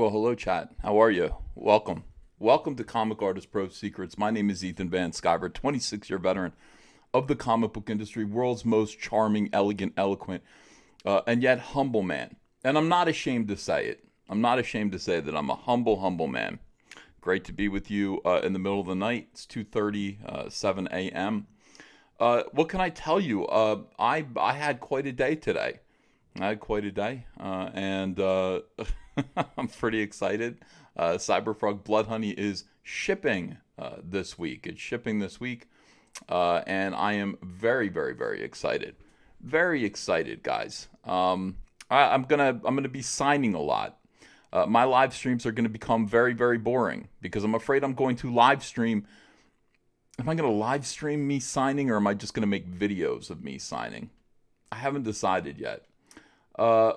Well, hello, chat. How are you? Welcome. Welcome to Comic Artist Pro Secrets. My name is Ethan Van Sciver, 26-year veteran of the comic book industry, world's most charming, elegant, eloquent, and yet humble man. And I'm not ashamed to say it. I'm not ashamed to say that I'm a humble, humble man. Great to be with you in the middle of the night. It's 2:37 a.m. What can I tell you? I had quite a day today. I had quite a day, and I'm pretty excited. Cyberfrog Blood Honey is shipping this week. It's shipping this week, and I am very, very, very excited. Very excited, guys. I'm gonna be signing a lot. My live streams are gonna become very, very boring because I'm afraid I'm going to live stream. Am I gonna live stream me signing, or am I just gonna make videos of me signing? I haven't decided yet. Uh,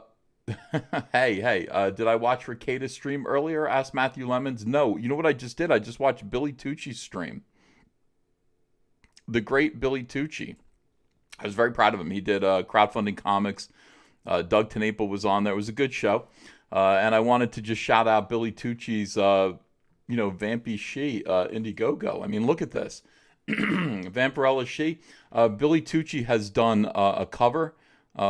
hey, did I watch Ricada's stream earlier? Asked Matthew Lemons. No, you know what I just did? I just watched Billy Tucci's stream. The great Billy Tucci. I was very proud of him. He did crowdfunding comics. Doug Tenaple was on there. It was a good show. And I wanted to just shout out Billy Tucci's, Vampy She, Indiegogo. I mean, look at this. Vampirella She. Billy Tucci has done a cover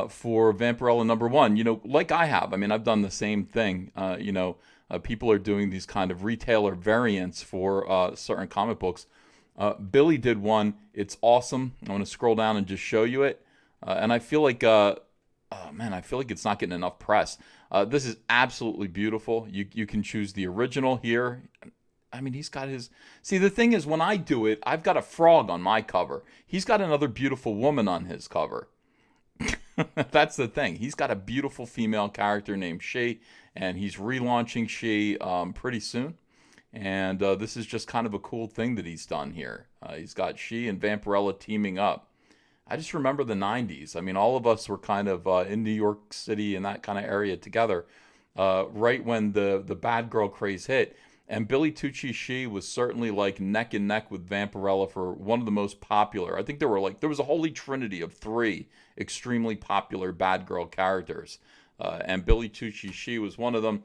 for Vampirella #1, like I have. I mean, I've done the same thing. People are doing these kind of retailer variants for certain comic books. Billy did one. It's awesome. I'm going to scroll down and just show you it. And I feel like, I feel like it's not getting enough press. This is absolutely beautiful. You can choose the original here. I mean, he's got his... See, the thing is, when I do it, I've got a frog on my cover. He's got another beautiful woman on his cover. That's the thing. He's got a beautiful female character named She, and he's relaunching She pretty soon. And this is just kind of a cool thing that he's done here. He's got She and Vampirella teaming up. I just remember the 90s. I mean, all of us were kind of in New York City and that kind of area together right when the bad girl craze hit. And Billy Tucci She was certainly like neck and neck with Vampirella for one of the most popular. I think there was a holy trinity of 3 extremely popular bad girl characters. And Billy Tucci She was one of them.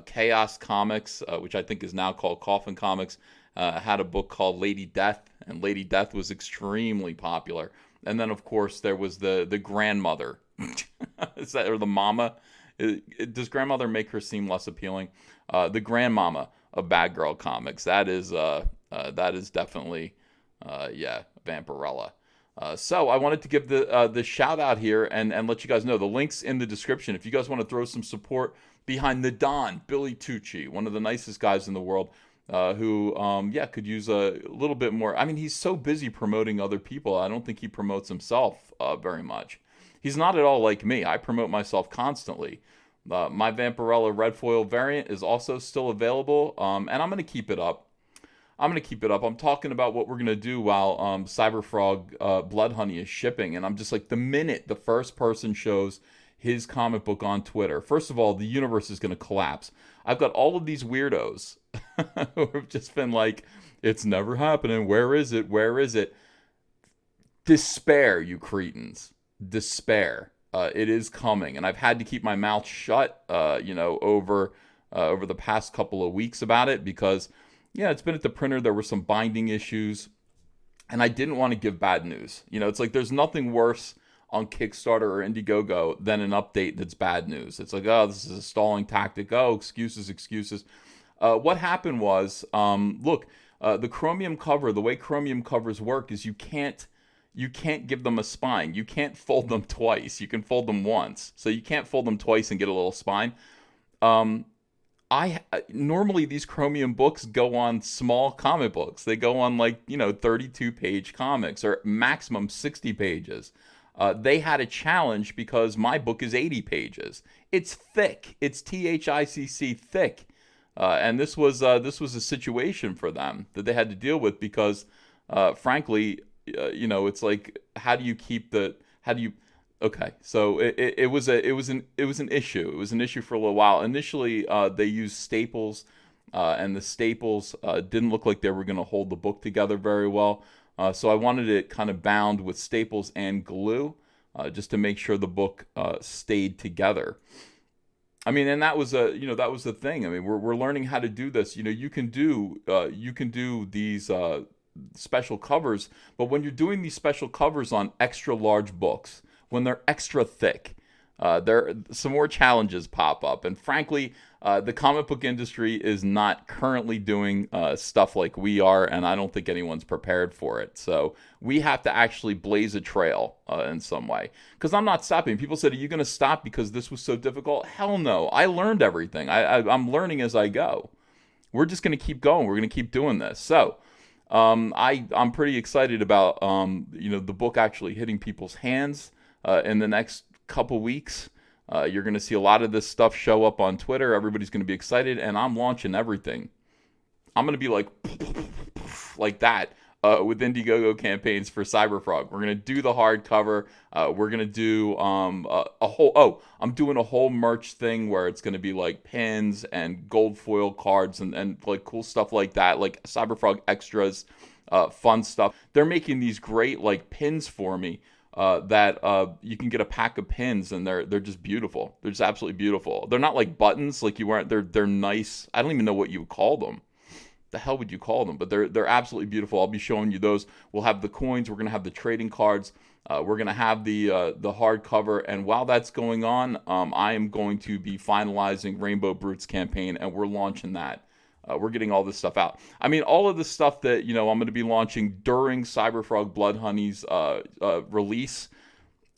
Chaos Comics, which I think is now called Coffin Comics, had a book called Lady Death, and Lady Death was extremely popular. And then, of course, there was the grandmother, or the mama. Does grandmother make her seem less appealing? The grandmama of bad girl comics. That is definitely, Vampirella. So I wanted to give the shout out here and let you guys know the links in the description. If you guys want to throw some support behind the Don, Billy Tucci, one of the nicest guys in the world, who could use a little bit more. I mean, he's so busy promoting other people. I don't think he promotes himself very much. He's not at all like me. I promote myself constantly. My Vampirella red foil variant is also still available, and I'm going to keep it up. I'm talking about what we're going to do while Cyberfrog Blood Honey is shipping, and I'm just like, the minute the first person shows his comic book on Twitter, first of all, the universe is going to collapse. I've got all of these weirdos who have just been like, it's never happening. Where is it? Where is it? Despair, you cretins. Despair. It is coming, and I've had to keep my mouth shut, over the past couple of weeks about it because, it's been at the printer. There were some binding issues, and I didn't want to give bad news. It's like there's nothing worse on Kickstarter or Indiegogo than an update that's bad news. It's like, oh, this is a stalling tactic. Oh, excuses. What happened was, the Chromium cover, the way Chromium covers work is you can't give them a spine. You can't fold them twice. You can fold them once. So you can't fold them twice and get a little spine. Normally these Chromium books go on small comic books. They go on 32-page comics or maximum 60 pages. They had a challenge because my book is 80 pages. It's thick. It's THICC thick. And this was a situation for them that they had to deal with because, frankly, it's like, okay, so it was an issue. It was an issue for a little while. Initially, they used staples, and the staples didn't look like they were going to hold the book together very well. So I wanted it kind of bound with staples and glue, just to make sure the book stayed together. I mean, and that was that was the thing. I mean, we're learning how to do this. You can do these special covers, but when you're doing these special covers on extra large books, when they're extra thick, there some more challenges pop up. And frankly, the comic book industry is not currently doing stuff like we are, and I don't think anyone's prepared for it. So we have to actually blaze a trail in some way. Because I'm not stopping. People said, "Are you going to stop because this was so difficult?" Hell no. I learned everything. I'm learning as I go. We're just going to keep going. We're going to keep doing this. So I'm pretty excited about the book actually hitting people's hands in the next couple weeks. You're going to see a lot of this stuff show up on Twitter. Everybody's going to be excited, and I'm launching everything. I'm going to be like that with Indiegogo campaigns for Cyberfrog. We're going to do the hardcover. We're going to do a whole. Oh, I'm doing a whole merch thing where it's going to be like pins and gold foil cards and like cool stuff like that, like Cyberfrog extras, fun stuff. They're making these great like pins for me. That you can get a pack of pins, and they're just beautiful. They're just absolutely beautiful. They're not like buttons like you weren't. They're nice. I don't even know what you would call them. The hell would you call them? But they're absolutely beautiful. I'll be showing you those. We'll have the coins. We're gonna have the trading cards. We're gonna have the hardcover. And while that's going on, I am going to be finalizing Rainbow Brutes campaign, and we're launching that. We're getting all this stuff out. I mean, all of the stuff that I'm going to be launching during Cyberfrog Blood Honey's release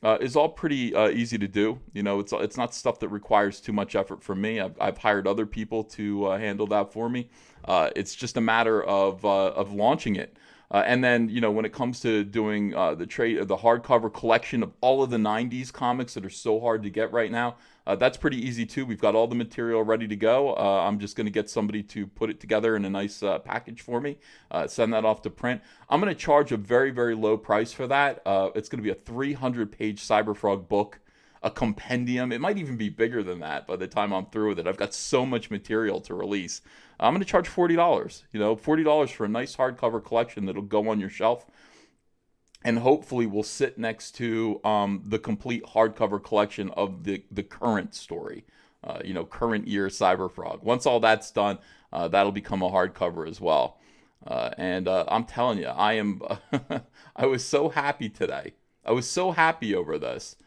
is all pretty easy to do. It's not stuff that requires too much effort from me. I've hired other people to handle that for me. It's just a matter of launching it. And then, when it comes to doing the hardcover collection of all of the 90s comics that are so hard to get right now, that's pretty easy too. We've got all the material ready to go. I'm just going to get somebody to put it together in a nice package for me, send that off to print. I'm going to charge a very, very low price for that. It's going to be a 300-page Cyberfrog book, a compendium. It might even be bigger than that by the time I'm through with it. I've got so much material to release. I'm going to charge $40, $40 for a nice hardcover collection that'll go on your shelf, and hopefully will sit next to the complete hardcover collection of the current story, current year Cyberfrog. Once all that's done, that'll become a hardcover as well. And I'm telling you, I was so happy today. I was so happy over this.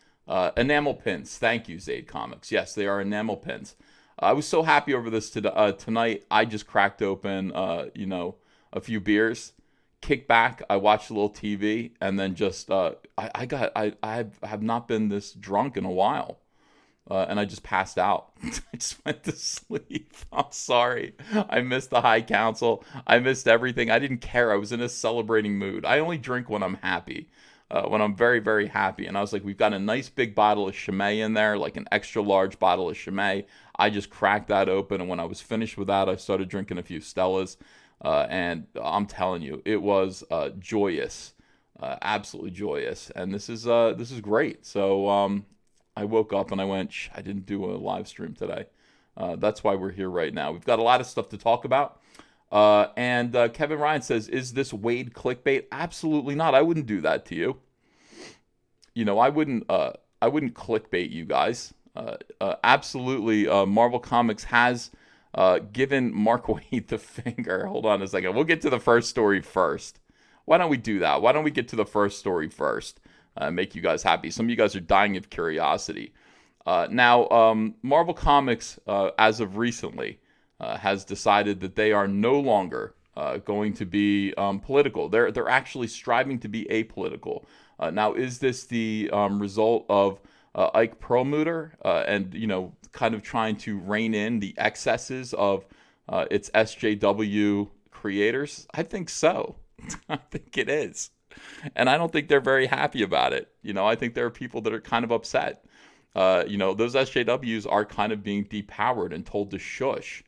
Enamel pins. Thank you, Zaid Comics. Yes, they are enamel pins. I was so happy over this tonight. I just cracked open, a few beers, kicked back. I watched a little TV, and then just I have not been this drunk in a while, and I just passed out. I just went to sleep. I'm sorry. I missed the high council. I missed everything. I didn't care. I was in a celebrating mood. I only drink when I'm happy. When I'm very, very happy. And I was like, we've got a nice big bottle of Chimay in there, like an extra large bottle of Chimay. I just cracked that open, and when I was finished with that, I started drinking a few Stellas. And I'm telling you, it was joyous, absolutely joyous. And this is great. So I woke up and I went, I didn't do a live stream today. That's why we're here right now. We've got a lot of stuff to talk about. And Kevin Ryan says, is this Wade clickbait? Absolutely not. I wouldn't do that to you. I wouldn't clickbait you guys. Absolutely. Marvel Comics has given Mark Wade the finger. Hold on a second. We'll get to the first story first. Why don't we do that? Why don't we get to the first story first? Make you guys happy. Some of you guys are dying of curiosity. Now, Marvel Comics, as of recently, has decided that they are no longer going to be political. They're actually striving to be apolitical. Now, is this the result of Ike Perlmutter and kind of trying to rein in the excesses of its SJW creators? I think so. I think it is, and I don't think they're very happy about it. I think there are people that are kind of upset. Those SJWs are kind of being depowered and told to shush.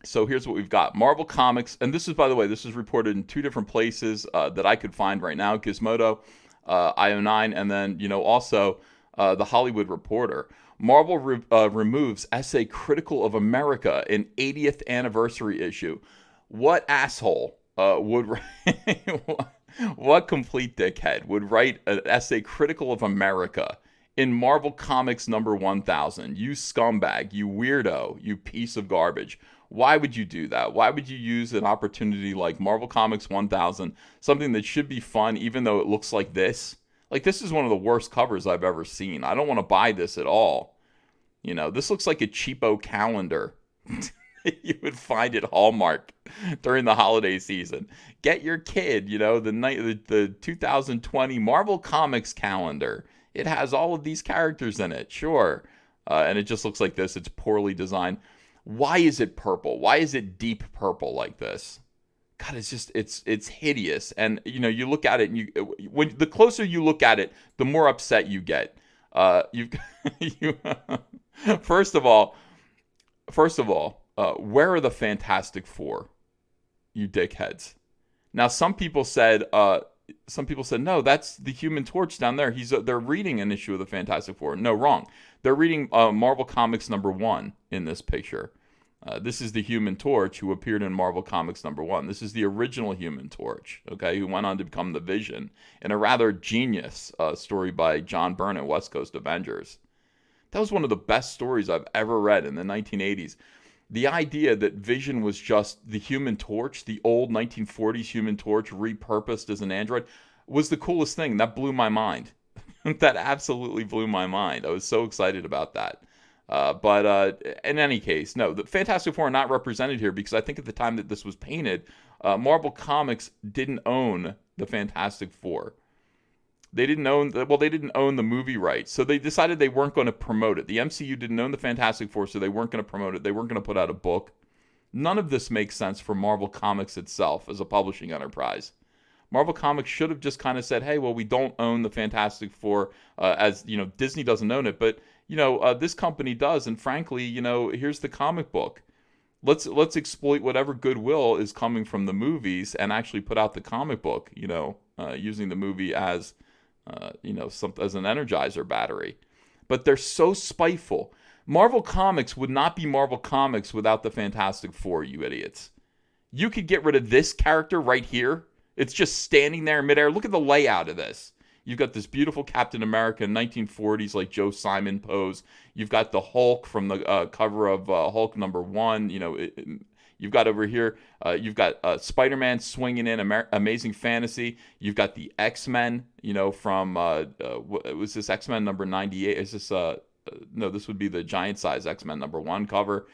So here's what we've got. Marvel Comics, and this is, by the way, this is reported in two different places that I could find right now, Gizmodo, IO9, and then, also The Hollywood Reporter. Marvel removes essay critical of America in 80th anniversary issue. What asshole would what complete dickhead would write an essay critical of America in Marvel Comics number 1000. You scumbag, you weirdo, you piece of garbage. Why would you do that? Why would you use an opportunity like Marvel Comics 1000, something that should be fun, even though it looks like this? Like, this is one of the worst covers I've ever seen. I don't want to buy this at all. You know, this looks like a cheapo calendar. You would find at Hallmark during the holiday season. Get your kid, you know, the 2020 Marvel Comics calendar. It has all of these characters in it, sure. And it just looks like this. It's poorly designed. Why is it purple? Why is it deep purple like this? God, it's hideous. And you know, you look at it, and when the closer you look at it, the more upset you get. You first of all, where are the Fantastic Four? You dickheads. Now, some people said, no, that's the Human Torch down there. They're reading an issue of the Fantastic Four. No, wrong. They're reading Marvel Comics number 1 in this picture. This is the Human Torch who appeared in Marvel Comics number 1. This is the original Human Torch, okay, who went on to become the Vision in a rather genius story by John Byrne at West Coast Avengers. That was one of the best stories I've ever read in the 1980s. The idea that Vision was just the Human Torch, the old 1940s Human Torch repurposed as an android, was the coolest thing. That blew my mind. That absolutely blew my mind. I was so excited about that. But in any case, no, the Fantastic Four are not represented here because I think at the time that this was painted, Marvel Comics didn't own the Fantastic Four. They didn't own the movie rights, so they decided they weren't going to promote it. The MCU didn't own the Fantastic Four, so they weren't going to promote it. They weren't going to put out a book. None of this makes sense for Marvel Comics itself as a publishing enterprise. Marvel Comics should have just kind of said, "Hey, well, we don't own the Fantastic Four, as you know, Disney doesn't own it, but you know, this company does, and frankly, you know, here's the comic book. Let's exploit whatever goodwill is coming from the movies and actually put out the comic book. You know, using the movie as as an Energizer battery." But they're so spiteful. Marvel Comics would not be Marvel Comics without the Fantastic Four, you idiots. You could get rid of this character right here. It's just standing there in midair. Look at the layout of this. You've got this beautiful Captain America in 1940s, like Joe Simon pose. You've got the Hulk from the cover of Hulk number 1. You know, you've got over here, you've got Spider-Man swinging in Amazing Fantasy. You've got the X-Men, you know, from, was this X-Men number 98? Is this, no, this would be the giant size X-Men number 1 cover.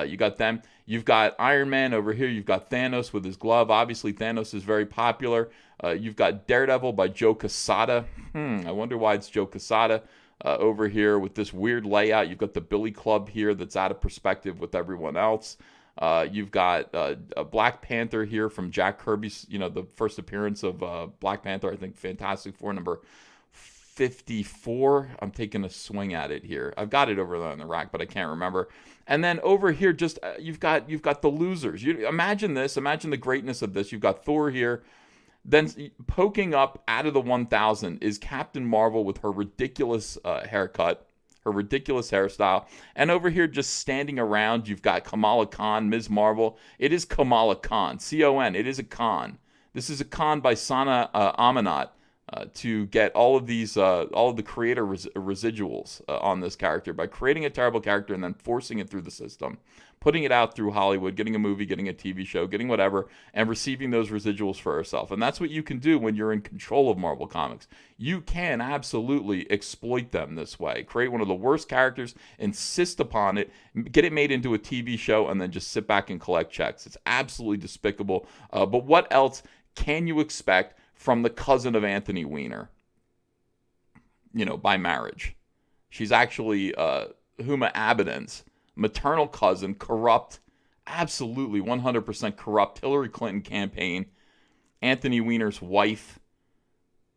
You got them. You've got Iron Man over here. You've got Thanos with his glove. Obviously, Thanos is very popular. You've got Daredevil by Joe Quesada. I wonder why it's Joe Quesada over here with this weird layout. You've got the Billy Club here that's out of perspective with everyone else. You've got a Black Panther here from Jack Kirby's, you know, the first appearance of Black Panther, I think Fantastic Four number 54. I'm taking a swing at it here. I've got it over there on the rack, but I can't remember. And then over here, just you've got the losers. You imagine this. Imagine the greatness of this. You've got Thor here. Then poking up out of the 1000 is Captain Marvel with her ridiculous haircut, her ridiculous hairstyle. And over here, just standing around, you've got Kamala Khan, Ms. Marvel. It is Kamala Khan, C-O-N. It is a con. This is a con by Sana Amanat. To get all of these, all of the creator residuals on this character by creating a terrible character and then forcing it through the system, putting it out through Hollywood, getting a movie, getting a TV show, getting whatever, and receiving those residuals for herself. And that's what you can do when you're in control of Marvel Comics. You can absolutely exploit them this way. Create one of the worst characters, insist upon it, get it made into a TV show, and then just sit back and collect checks. It's absolutely despicable. But what else can you expect from the cousin of Anthony Weiner, you know, by marriage? She's actually Huma Abedin's maternal cousin, corrupt, absolutely 100% corrupt Hillary Clinton campaign, Anthony Weiner's wife,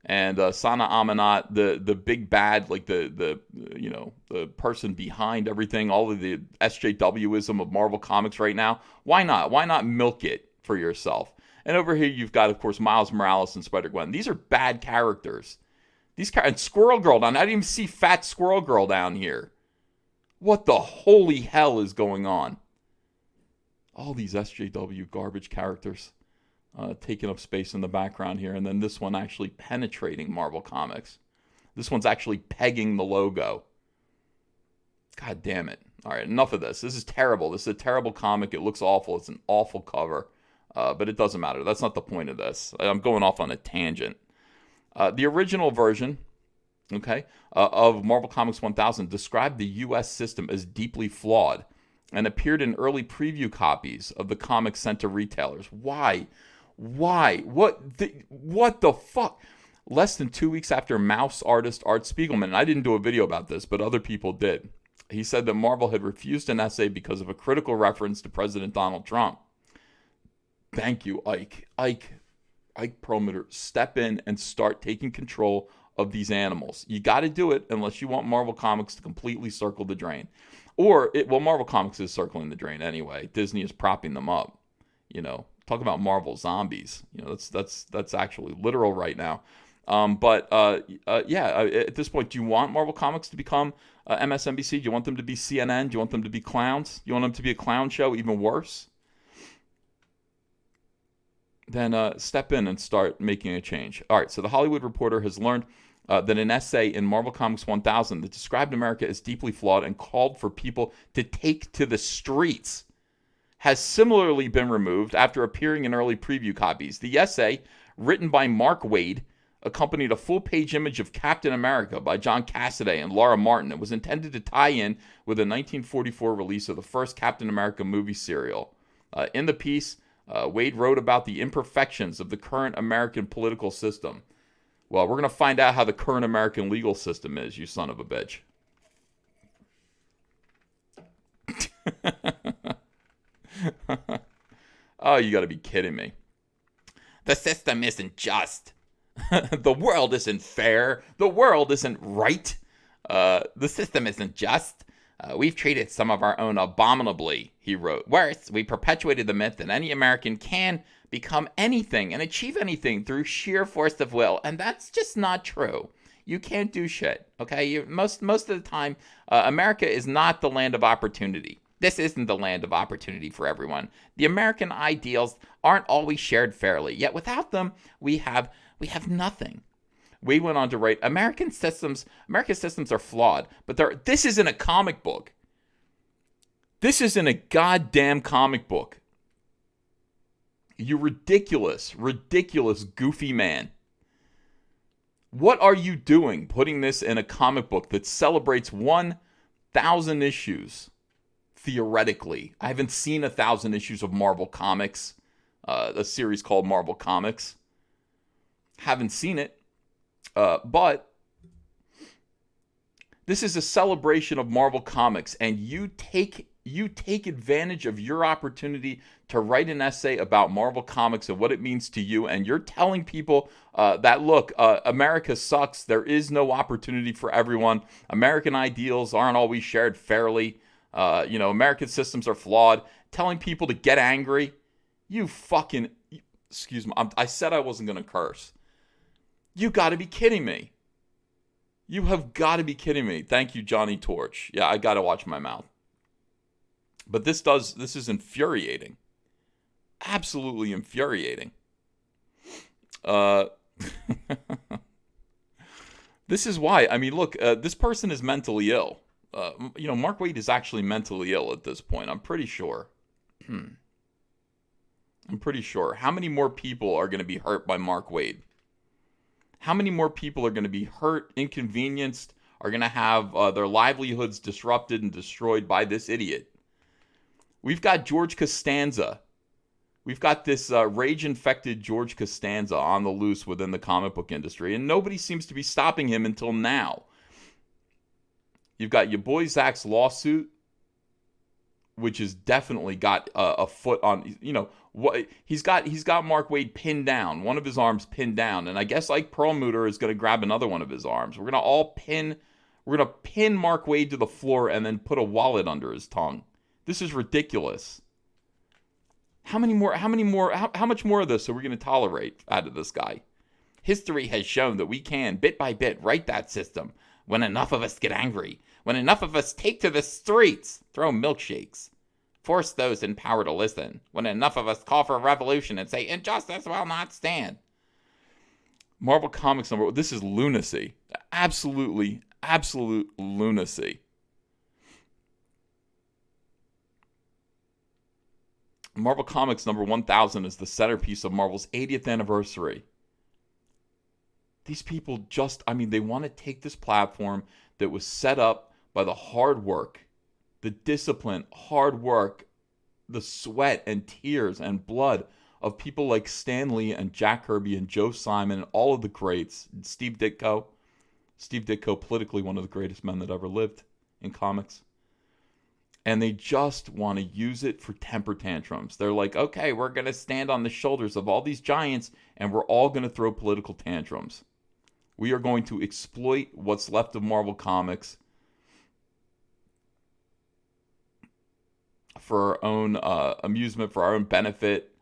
and Sana Amanat, the big bad, like the person behind everything, all of the SJWism of Marvel Comics right now. Why not? Why not milk it for yourself? And over here, you've got, of course, Miles Morales and Spider-Gwen. These are bad characters. And Squirrel Girl down. I didn't even see Fat Squirrel Girl down here. What the holy hell is going on? All these SJW garbage characters taking up space in the background here. And then this one actually penetrating Marvel Comics. This one's actually pegging the logo. God damn it. All right, enough of this. This is terrible. This is a terrible comic. It looks awful. It's an awful cover. But it doesn't matter. That's not the point of this. I'm going off on a tangent. The original version, of Marvel Comics 1000 described the U.S. system as deeply flawed and appeared in early preview copies of the comics sent to retailers. Why? What the fuck? Less than 2 weeks after Mouse artist Art Spiegelman, and I didn't do a video about this, but other people did, he said that Marvel had refused an essay because of a critical reference to President Donald Trump. Thank you, Ike. Ike Perlmutter, step in and start taking control of these animals. You got to do it unless you want Marvel Comics to completely circle the drain. Marvel Comics is circling the drain anyway. Disney is propping them up. Talk about Marvel zombies. That's actually literal right now. At this point, do you want Marvel Comics to become MSNBC? Do you want them to be CNN? Do you want them to be clowns? Do you want them to be a clown show? Even worse? Then step in and start making a change. All right, so The Hollywood Reporter has learned that an essay in Marvel Comics 1000 that described America as deeply flawed and called for people to take to the streets has similarly been removed after appearing in early preview copies. The essay, written by Mark Waid, accompanied a full-page image of Captain America by John Cassaday and Laura Martin. It was intended to tie in with the 1944 release of the first Captain America movie serial. In the piece, Waid wrote about the imperfections of the current American political system. Well, we're going to find out how the current American legal system is, you son of a bitch. Oh, you got to be kidding me. The system isn't just. The world isn't fair. The world isn't right. The system isn't just. We've treated some of our own abominably, he wrote. Worse, we perpetuated the myth that any American can become anything and achieve anything through sheer force of will, and that's just not true. You can't do shit, okay? Most of the time, America is not the land of opportunity. This isn't the land of opportunity for everyone. The American ideals aren't always shared fairly, yet without them, we have nothing. Wade went on to write, America's systems are flawed, but this isn't a comic book. This isn't a goddamn comic book. You ridiculous, goofy man. What are you doing putting this in a comic book that celebrates 1,000 issues? Theoretically. I haven't seen 1,000 issues of Marvel Comics, a series called Marvel Comics. Haven't seen it. But this is a celebration of Marvel Comics, and you take advantage of your opportunity to write an essay about Marvel Comics and what it means to you, and you're telling people that, look, America sucks. There is no opportunity for everyone. American ideals aren't always shared fairly. American systems are flawed. Telling people to get angry. You fucking... Excuse me. I said I wasn't going to curse. You got to be kidding me. You have got to be kidding me. Thank you, Johnny Torch. Yeah, I got to watch my mouth. But this is infuriating. Absolutely infuriating. This is why. I mean, look, this person is mentally ill. Mark Waid is actually mentally ill at this point. I'm pretty sure. I'm pretty sure. How many more people are going to be hurt by Mark Waid? How many more people are going to be hurt, inconvenienced, are going to have their livelihoods disrupted and destroyed by this idiot? We've got George Costanza. We've got this rage-infected George Costanza on the loose within the comic book industry, and nobody seems to be stopping him until now. You've got your boy Zach's lawsuit, which has definitely got a foot on, what he's got Mark Waid pinned down, one of his arms pinned down, and I guess Ike Perlmutter is going to grab another one of his arms. We're going to pin Mark Waid to the floor and then put a wallet under his tongue. This is ridiculous. How much more of this are we going to tolerate out of this guy? History has shown that we can, bit by bit, right that system when enough of us get angry, when enough of us take to the streets, throw milkshakes, force those in power to listen, when enough of us call for a revolution and say injustice will not stand. Marvel Comics this is lunacy. absolute lunacy. Marvel Comics number 1000 is the centerpiece of Marvel's 80th anniversary. These people they want to take this platform that was set up by the hard work, the discipline, hard work, the sweat and tears and blood of people like Stan Lee and Jack Kirby and Joe Simon and all of the greats. Steve Ditko, politically one of the greatest men that ever lived in comics. And they just want to use it for temper tantrums. They're like, okay, we're going to stand on the shoulders of all these giants and we're all going to throw political tantrums. We are going to exploit what's left of Marvel Comics for our own amusement, for our own benefit.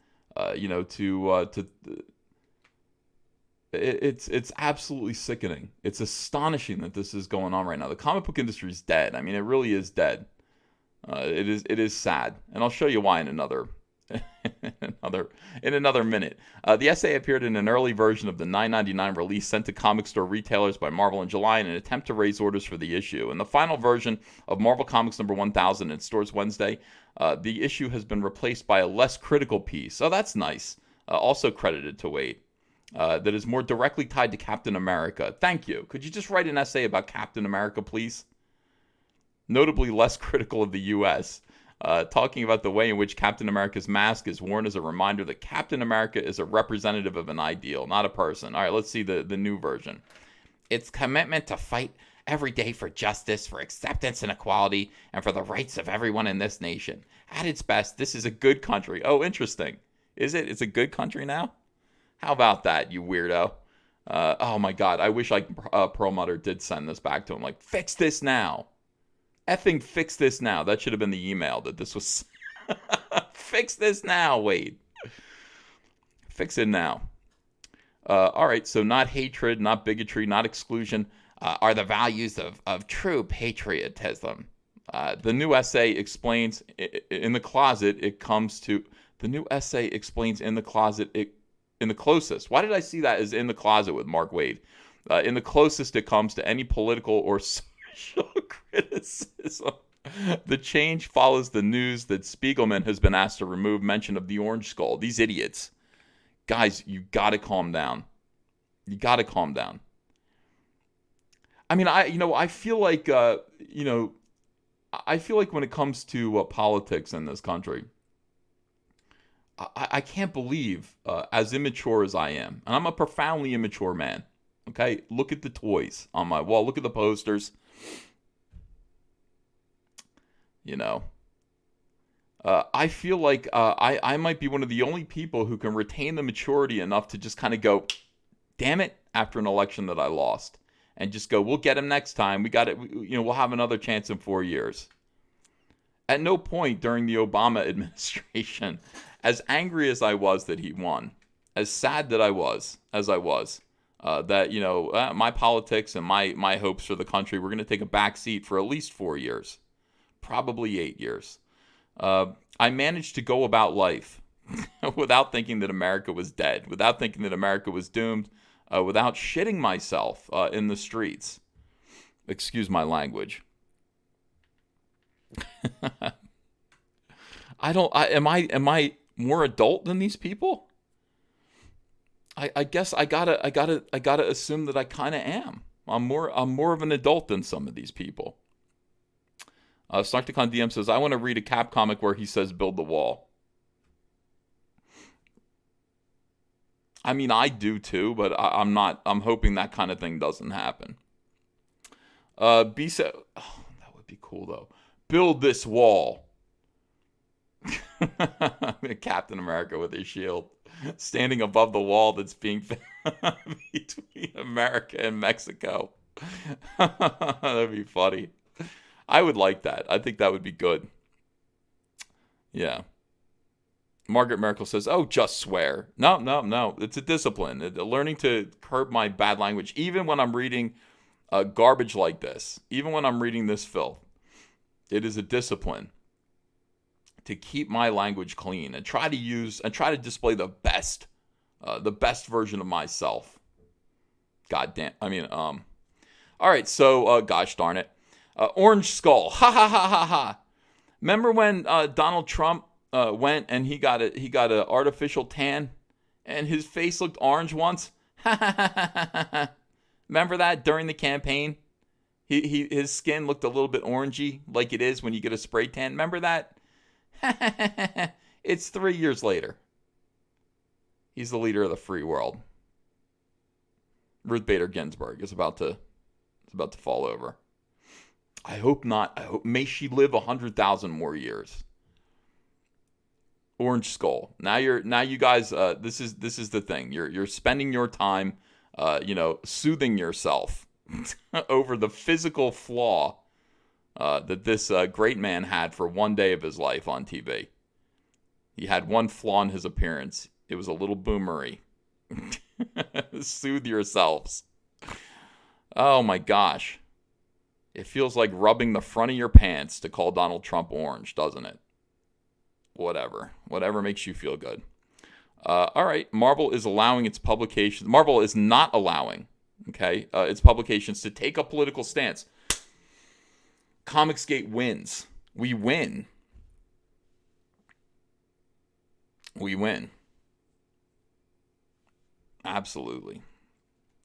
It's absolutely sickening. It's astonishing that this is going on right now. The comic book industry is dead. I mean, it really is dead. It is sad, and I'll show you why in another minute. The essay appeared in an early version of the $9.99 release sent to comic store retailers by Marvel in July in an attempt to raise orders for the issue. In the final version of Marvel Comics number 1000 in stores Wednesday, the issue has been replaced by a less critical piece. Oh, that's nice. Also credited to Waid. That is more directly tied to Captain America. Thank you. Could you just write an essay about Captain America, please? Notably less critical of the U.S., talking about the way in which Captain America's mask is worn as a reminder that Captain America is a representative of an ideal, not a person. All right, let's see the new version. Its commitment to fight every day for justice, for acceptance and equality, and for the rights of everyone in this nation. At its best, this is a good country. Oh, interesting. Is it? It's a good country now? How about that, you weirdo? Oh, my God. I wish Perlmutter did send this back to him. Like, fix this now. Effing fix this now. That should have been the email that this was. Fix this now, Waid. Fix it now. All right, so not hatred, not bigotry, not exclusion are the values of true patriotism. The new essay explains in the closet, it comes to... The new essay explains in the closet, in the closest. Why did I see that as in the closet with Mark Waid? In the closest it comes to any political or social criticism. The change follows the news that Spiegelman has been asked to remove mention of the Orange Skull. These idiots. Guys, you gotta calm down. You gotta calm down. I mean, I feel like, I feel like when it comes to politics in this country, I can't believe, as immature as I am, and I'm a profoundly immature man, okay? Look at the toys on my wall. Look at the posters. I feel like I might be one of the only people who can retain the maturity enough to just kind of go, damn it, after an election that I lost. And just go, we'll get him next time. We got it. We'll have another chance in 4 years. At no point during the Obama administration, as angry as I was that he won, as sad that I was, that, my politics and my hopes for the country were going to take a back seat for at least 4 years, probably 8 years. I managed to go about life without thinking that America was dead, without thinking that America was doomed, without shitting myself in the streets. Excuse my language. Am I more adult than these people? I guess I gotta assume that I kind of am. I'm more of an adult than some of these people. Snarkticon DM says, I want to read a Cap comic where he says build the wall. I mean, I do too, but I'm hoping that kind of thing doesn't happen. B said, oh, that would be cool though. Build this wall. Captain America with his shield standing above the wall that's being between America and Mexico. That'd be funny. I would like that. I think that would be good. Yeah. Margaret Merkel says, oh, just swear. No. It's a discipline. Learning to curb my bad language, even when I'm reading garbage like this, even when I'm reading this filth. It is a discipline to keep my language clean and try to display the best version of myself. God damn. I mean, All right, so gosh darn it, Orange Skull, ha ha ha ha ha. Remember when Donald Trump went and he got a artificial tan, and his face looked orange once. Remember that during the campaign? His skin looked a little bit orangey, like it is when you get a spray tan. Remember that? It's 3 years later. He's the leader of the free world. Ruth Bader Ginsburg is about to fall over. I hope not. May she live 100,000 more years. Orange Skull. Now you guys. This is the thing. You're spending your time, soothing yourself over the physical flaw that this great man had for one day of his life on TV. He had one flaw in his appearance. It was a little boomery. Soothe yourselves. Oh my gosh. It feels like rubbing the front of your pants to call Donald Trump orange, doesn't it? Whatever makes you feel good. All right. Marvel is allowing its publications. Marvel is not allowing, its publications to take a political stance. Comicsgate wins. We win. Absolutely.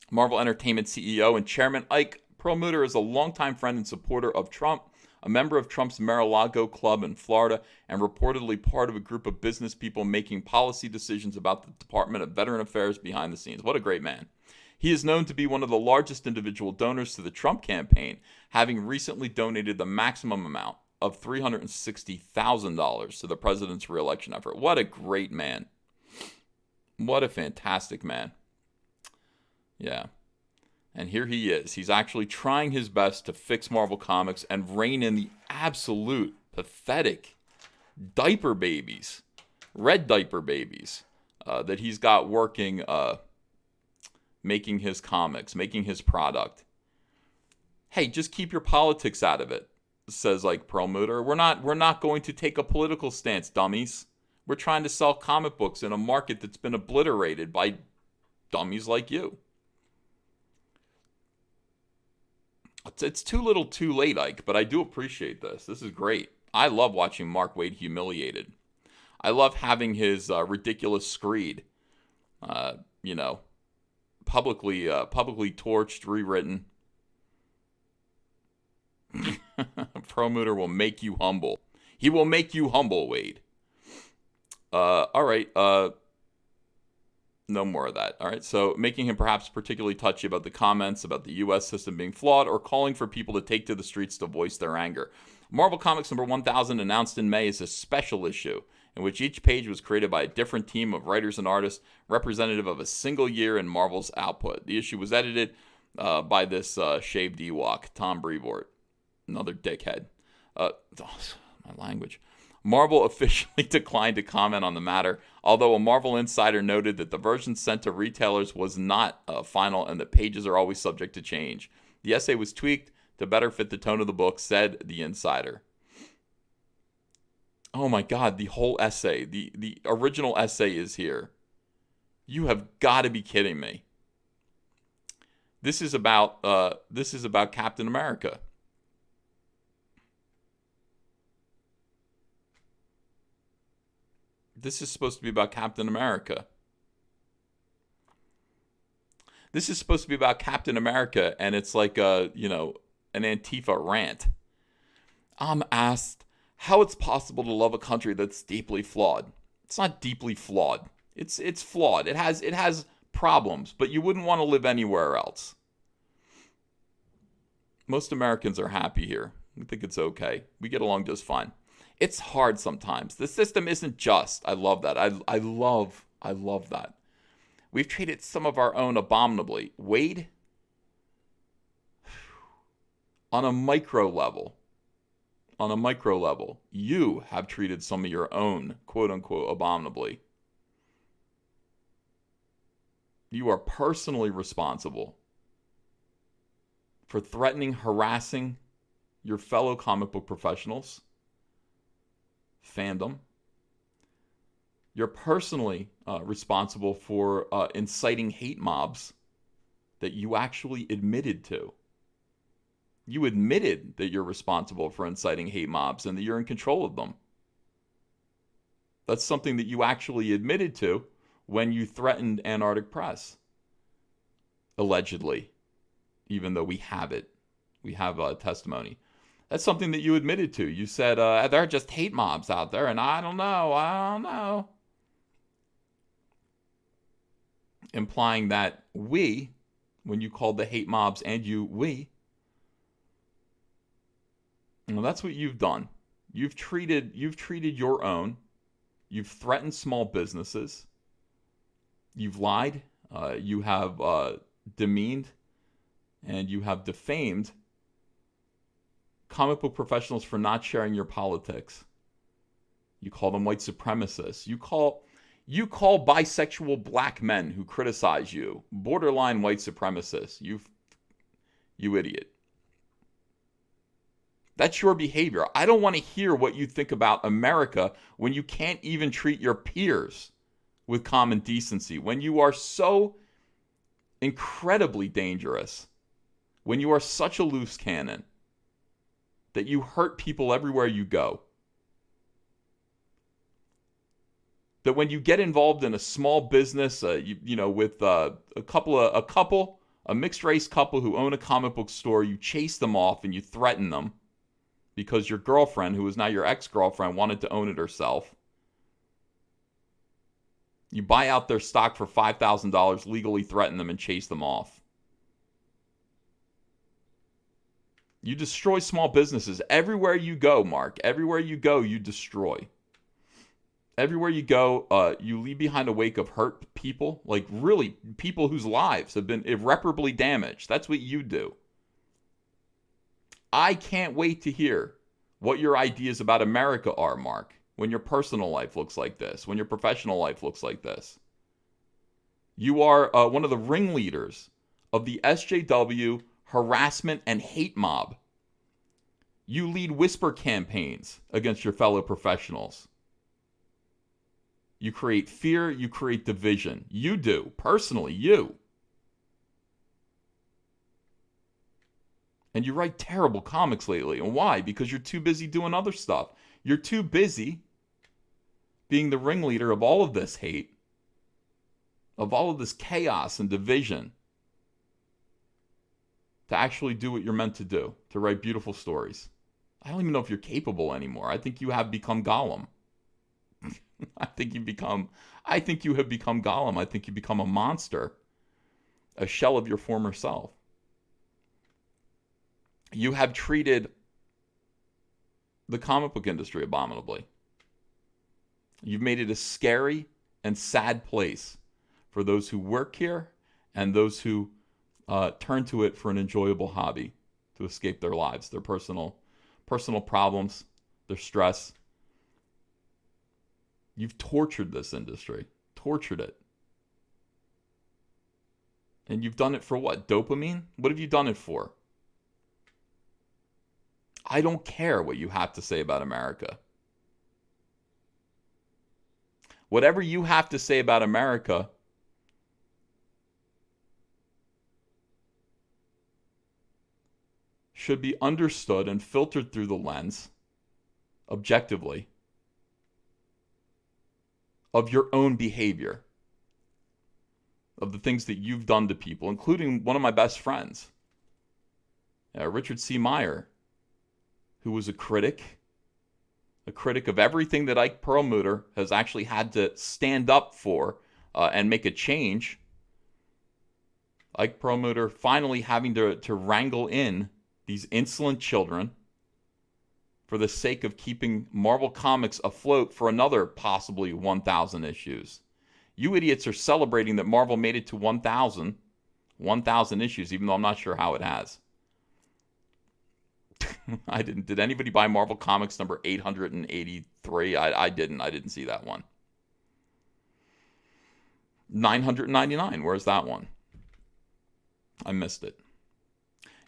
Marvel Entertainment CEO and Chairman Ike Perlmutter is a longtime friend and supporter of Trump, a member of Trump's Mar-a-Lago club in Florida, and reportedly part of a group of business people making policy decisions about the Department of Veteran Affairs behind the scenes. What a great man. He is known to be one of the largest individual donors to the Trump campaign, having recently donated the maximum amount of $360,000 to the president's reelection effort. What a great man. What a fantastic man. Yeah. And here he is. He's actually trying his best to fix Marvel Comics and rein in the absolute pathetic diaper babies, red diaper babies, that he's got working, making his comics, making his product. Hey, just keep your politics out of it, says like Perlmutter. We're not going to take a political stance, dummies. We're trying to sell comic books in a market that's been obliterated by dummies like you. It's too little too late, Ike, but I do appreciate this. This is great. I love watching Mark Waid humiliated. I love having his ridiculous screed, publicly torched, rewritten. Perlmutter will make you humble. He will make you humble, Wade. All right. No more of that. All right. So making him perhaps particularly touchy about the comments about the U.S. system being flawed, or calling for people to take to the streets to voice their anger. Marvel Comics number 1000, announced in May, is a special issue in which each page was created by a different team of writers and artists representative of a single year in Marvel's output. The issue was edited by this shaved Ewok, Tom Brevoort. Another dickhead. My language. Marvel officially declined to comment on the matter, although a Marvel insider noted that the version sent to retailers was not final and that pages are always subject to change. The essay was tweaked to better fit the tone of the book, said the insider. Oh my God, the whole essay, the original essay is here. You have got to be kidding me. This is about Captain America. This is supposed to be about Captain America. This is supposed to be about Captain America, and it's like an Antifa rant. I'm asked how it's possible to love a country that's deeply flawed. It's not deeply flawed. It's flawed. It has problems, but you wouldn't want to live anywhere else. Most Americans are happy here. I think it's okay. We get along just fine. It's hard sometimes. The system isn't just. I love that. I love that. We've treated some of our own abominably. Wade, on a micro level, you have treated some of your own, quote unquote, abominably. You are personally responsible for threatening, harassing your fellow comic book professionals, fandom. You're personally responsible for inciting hate mobs that you actually admitted to. You admitted that you're responsible for inciting hate mobs and that you're in control of them. That's something that you actually admitted to when you threatened Antarctic Press. Allegedly. Even though we have it. We have a testimony. That's something that you admitted to. You said, there are just hate mobs out there, and I don't know. Implying that we, when you called the hate mobs and we, well, that's what you've done. You've treated your own. You've threatened small businesses. You've lied. You have demeaned, and you have defamed comic book professionals for not sharing your politics. You call them white supremacists. You call bisexual black men who criticize you borderline white supremacists. You idiot. That's your behavior. I don't want to hear what you think about America when you can't even treat your peers with common decency, when you are so incredibly dangerous, when you are such a loose cannon that you hurt people everywhere you go. That when you get involved in a small business, with a mixed race couple who own a comic book store, you chase them off and you threaten them because your girlfriend, who is now your ex-girlfriend, wanted to own it herself. You buy out their stock for $5,000, legally threaten them, and chase them off. You destroy small businesses. Everywhere you go, Mark. Everywhere you go, you destroy. Everywhere you go, you leave behind a wake of hurt people. Like, really, people whose lives have been irreparably damaged. That's what you do. I can't wait to hear what your ideas about America are, Mark, when your personal life looks like this, when your professional life looks like this. You are one of the ringleaders of the SJW harassment and hate mob. You lead whisper campaigns against your fellow professionals. You create fear, you create division. You do, personally, you. And you write terrible comics lately. And why? Because you're too busy doing other stuff. You're too busy being the ringleader of all of this hate, of all of this chaos and division, to actually do what you're meant to do, to write beautiful stories. I don't even know if you're capable anymore. I think you have become Gollum. I think you have become Gollum. I think you become a monster, a shell of your former self. You have treated the comic book industry abominably. You've made it a scary and sad place for those who work here and those who turn to it for an enjoyable hobby to escape their lives, their personal problems, their stress. You've tortured this industry, tortured it. And you've done it for what? Dopamine? What have you done it for? I don't care what you have to say about America. Whatever you have to say about America should be understood and filtered through the lens, objectively, of your own behavior, of the things that you've done to people, including one of my best friends, Richard C. Meyer, who was a critic of everything that Ike Perlmutter has actually had to stand up for and make a change. Ike Perlmutter finally having to wrangle in these insolent children for the sake of keeping Marvel Comics afloat for another possibly 1,000 issues. You idiots are celebrating that Marvel made it to 1,000 issues, even though I'm not sure how it has. I didn't. Did anybody buy Marvel Comics number 883? I didn't. I didn't see that one. 999. Where's that one? I missed it.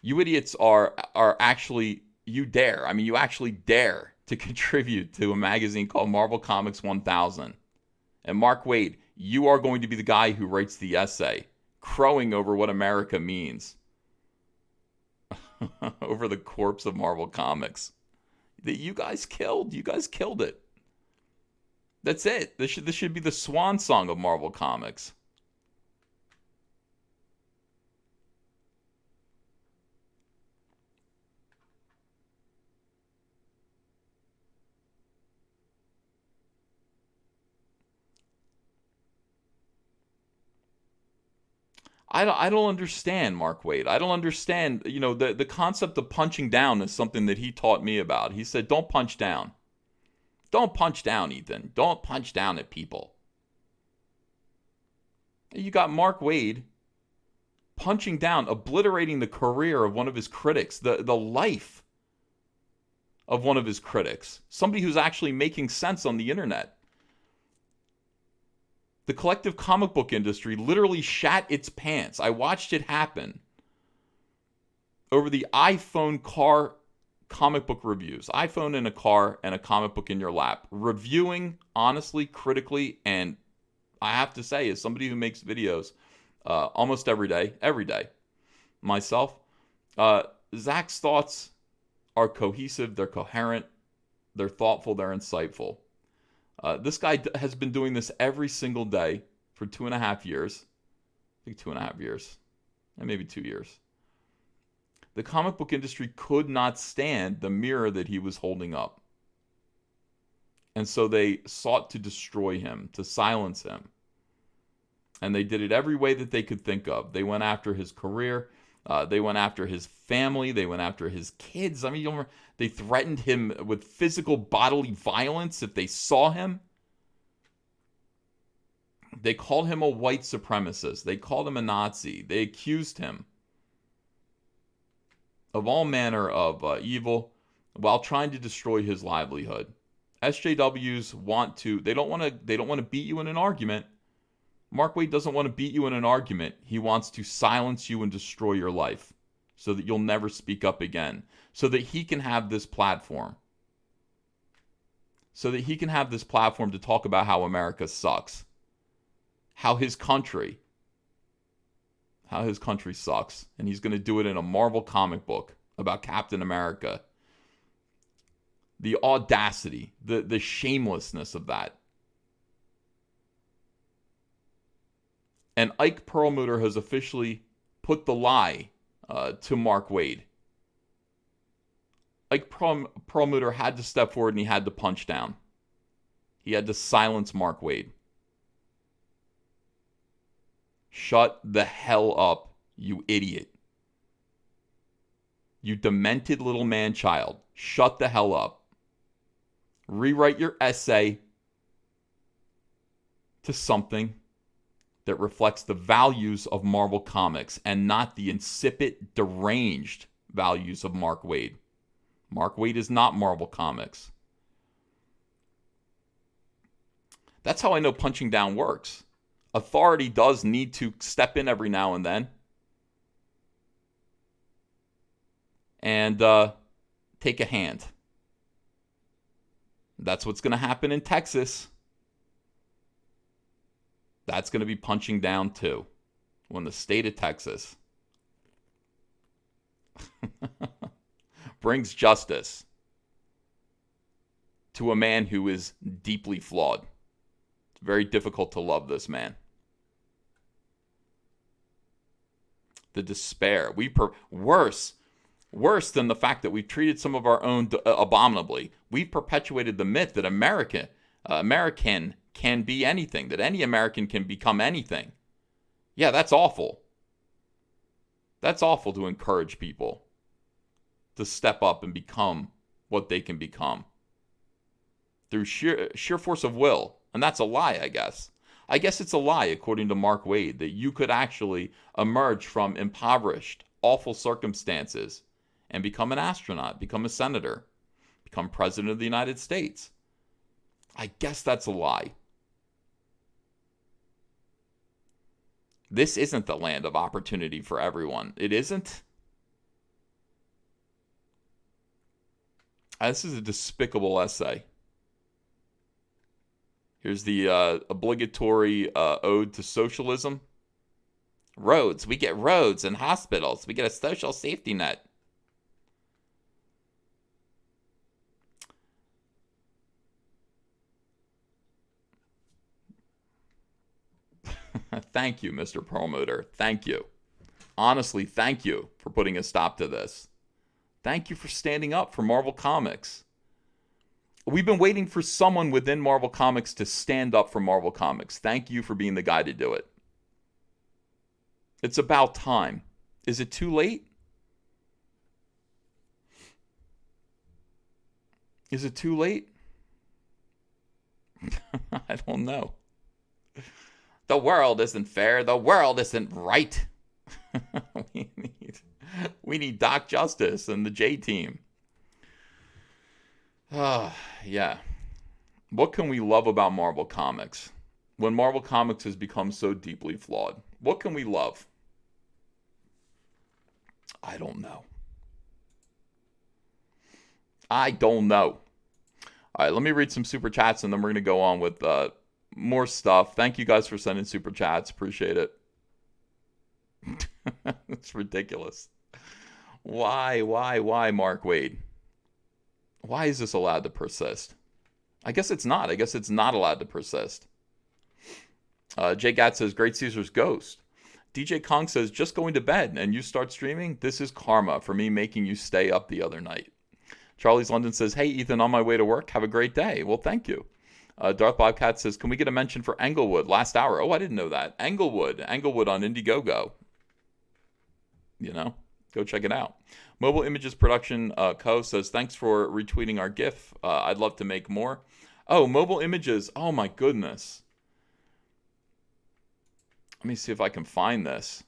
You idiots are actually, you actually dare to contribute to a magazine called Marvel Comics 1000. And Mark Waid, you are going to be the guy who writes the essay, crowing over what America means. over the corpse of Marvel Comics that you guys killed. You guys killed it. That's it. This should be the swan song of Marvel Comics. I don't understand Mark Waid. I don't understand, the concept of punching down is something that he taught me about. He said, don't punch down. Don't punch down, Ethan. Don't punch down at people. You got Mark Waid punching down, obliterating the career of one of his critics, the life of one of his critics, somebody who's actually making sense on the internet. The collective comic book industry literally shat its pants. I watched it happen over the iPhone car comic book reviews. iPhone in a car and a comic book in your lap. Reviewing honestly, critically, and I have to say, as somebody who makes videos almost every day, myself, Zach's thoughts are cohesive, they're coherent, they're thoughtful, they're insightful. This guy has been doing this every single day for 2.5 years. I think 2.5 years. And maybe 2 years. The comic book industry could not stand the mirror that he was holding up. And so they sought to destroy him, to silence him. And they did it every way that they could think of. They went after his career. They went after his family. They went after his kids. I mean, they threatened him with physical bodily violence if they saw him. They called him a white supremacist. They called him a Nazi. They accused him of all manner of evil while trying to destroy his livelihood. SJWs they don't want to beat you in an argument. Mark Waid doesn't want to beat you in an argument. He wants to silence you and destroy your life so that you'll never speak up again, so that he can have this platform. So that he can have this platform to talk about how America sucks. How his country sucks. And he's going to do it in a Marvel comic book about Captain America. The audacity, the shamelessness of that. And Ike Perlmutter has officially put the lie to Mark Waid. Ike Perlmutter had to step forward and he had to punch down. He had to silence Mark Waid. Shut the hell up, you idiot. You demented little man-child. Shut the hell up. Rewrite your essay to something that reflects the values of Marvel Comics and not the insipid, deranged values of Mark Waid. Mark Waid is not Marvel Comics. That's how I know punching down works. Authority does need to step in every now and then and take a hand. That's what's going to happen in Texas. That's going to be punching down too when the state of Texas brings justice to a man who is deeply flawed. It's very difficult to love this man. The despair. Worse than the fact that we've treated some of our own abominably. We've perpetuated the myth that American can be anything, that any American can become anything. Yeah, that's awful. That's awful to encourage people to step up and become what they can become through sheer force of will. And that's a lie, I guess. I guess it's a lie, according to Mark Waid, that you could actually emerge from impoverished, awful circumstances and become an astronaut, become a senator, become president of the United States. I guess that's a lie. This isn't the land of opportunity for everyone. It isn't. This is a despicable essay. Here's the obligatory ode to socialism. Roads. We get roads and hospitals. We get a social safety net. Thank you, Mr. Promoter. Thank you. Honestly, thank you for putting a stop to this. Thank you for standing up for Marvel Comics. We've been waiting for someone within Marvel Comics to stand up for Marvel Comics. Thank you for being the guy to do it. It's about time. Is it too late? Is it too late? I don't know. The world isn't fair. The world isn't right. we need Doc Justice and the J Team. Yeah. What can we love about Marvel Comics when Marvel Comics has become so deeply flawed? What can we love? I don't know. I don't know. All right, let me read some super chats and then we're going to go on with more stuff. Thank you guys for sending super chats. Appreciate it. It's ridiculous. Why, Mark Wade? Why is this allowed to persist? I guess it's not. I guess it's not allowed to persist. Jay Gatt says, Great Caesar's Ghost. DJ Kong says, just going to bed and you start streaming? This is karma for me making you stay up the other night. Charlie's London says, hey, Ethan, on my way to work. Have a great day. Well, thank you. Darth Bobcat says, can we get a mention for Englewood last hour? Oh, I didn't know that. Englewood on Indiegogo. You know, go check it out. Mobile Images Production Co. says, thanks for retweeting our GIF. I'd love to make more. Oh, Mobile Images. Oh, my goodness. Let me see if I can find this.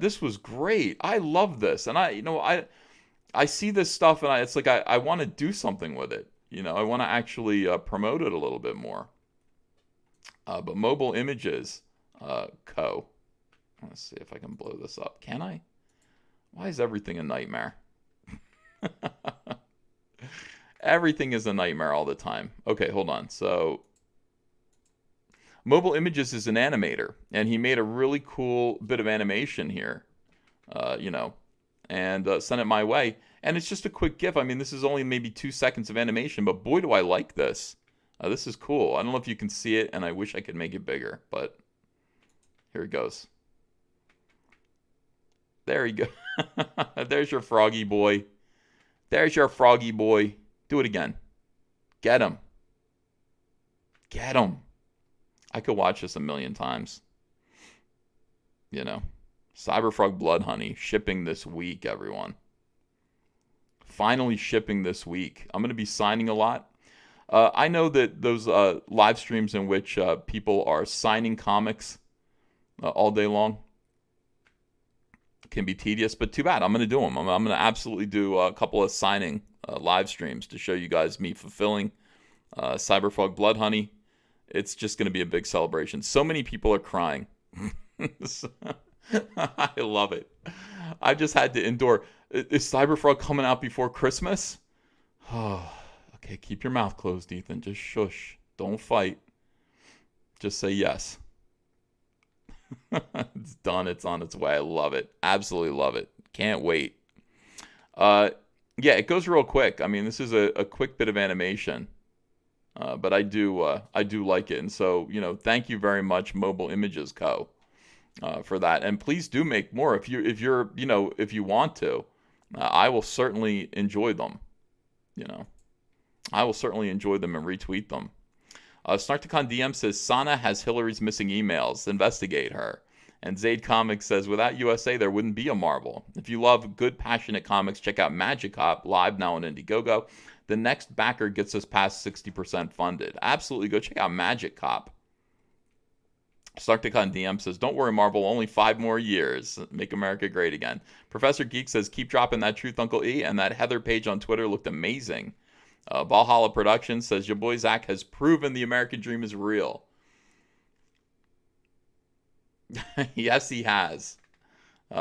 This was great. I love this. And I see this stuff and it's like I want to do something with it. You know, I want to actually promote it a little bit more. But Mobile Images Co. Let's see if I can blow this up. Can I? Why is everything a nightmare? Everything is a nightmare all the time. Okay, hold on. So Mobile Images is an animator, and he made a really cool bit of animation here, and sent it my way. And it's just a quick GIF. I mean, this is only maybe 2 seconds of animation, but boy, do I like this. This is cool. I don't know if you can see it, and I wish I could make it bigger, but here it goes. There you go. There's your froggy boy. There's your froggy boy. Do it again. Get him. Get him. I could watch this a million times. You know. Cyberfrog Blood Honey. Shipping this week, everyone. Finally shipping this week. I'm going to be signing a lot. I know that those live streams in which people are signing comics all day long can be tedious, but too bad. I'm going to do them. I'm going to absolutely do a couple of signing live streams to show you guys me fulfilling Cyberfrog Blood Honey. It's just going to be a big celebration. So many people are crying. I love it. I just had to endure. Is Cyberfrog coming out before Christmas? Oh, okay, keep your mouth closed, Ethan. Just shush. Don't fight. Just say yes. It's done. It's on its way. I love it. Absolutely love it. Can't wait. Yeah, it goes real quick. I mean, this is a quick bit of animation, but I do like it. And so, thank you very much, Mobile Images Co. For that. And please do make more if you want to. I will certainly enjoy them. I will certainly enjoy them and retweet them. Snarkticon DM says, Sana has Hillary's missing emails. Investigate her. And Zaid Comics says, without USA, there wouldn't be a Marvel. If you love good, passionate comics, check out Magic Cop, live now on Indiegogo. The next backer gets us past 60% funded. Absolutely, go check out Magic Cop. Snarkticon DM says, don't worry, Marvel, only 5 more years. Make America great again. Professor Geek says, keep dropping that truth, Uncle E. And that Heather page on Twitter looked amazing. Valhalla Productions says, your boy Zach has proven the American dream is real. Yes, he has.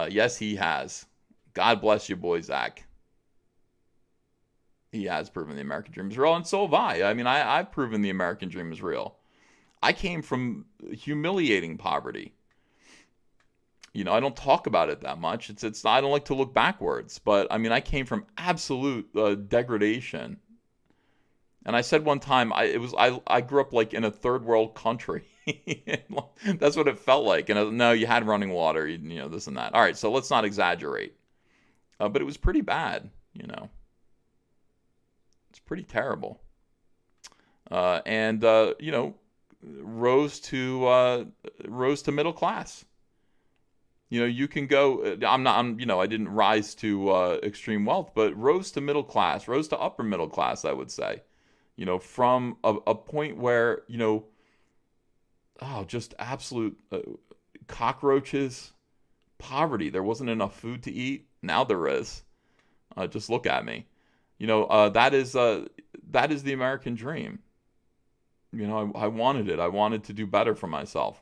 Yes, he has. God bless you, boy Zach. He has proven the American dream is real, and so have I. I mean, I've proven the American dream is real. I came from humiliating poverty. I don't talk about it that much. It's I don't like to look backwards, but I mean, I came from absolute degradation. And I said one time, I grew up like in a third world country. That's what it felt like. And no, you had running water, this and that. All right, so let's not exaggerate. But it was pretty bad, It's pretty terrible. And rose to middle class. You can go. I didn't rise to extreme wealth, but rose to middle class, rose to upper middle class, I would say. From a point where just absolute cockroaches, poverty. There wasn't enough food to eat. Now there is. Just look at me. That is the American dream. I wanted it. I wanted to do better for myself.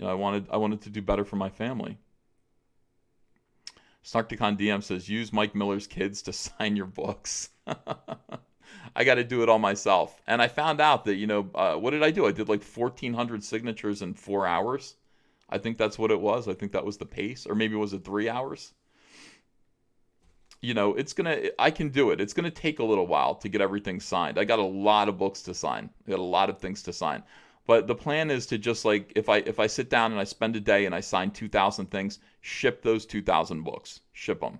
I wanted to do better for my family. Snarkticon DM says, use Mike Miller's kids to sign your books. I got to do it all myself. And I found out that, what did I do? I did like 1,400 signatures in 4 hours. I think that's what it was. I think that was the pace. Or maybe was it 3 hours? I can do it. It's going to take a little while to get everything signed. I got a lot of books to sign. I got a lot of things to sign. But the plan is to just if I sit down and I spend a day and I sign 2,000 things, ship those 2,000 books, ship them,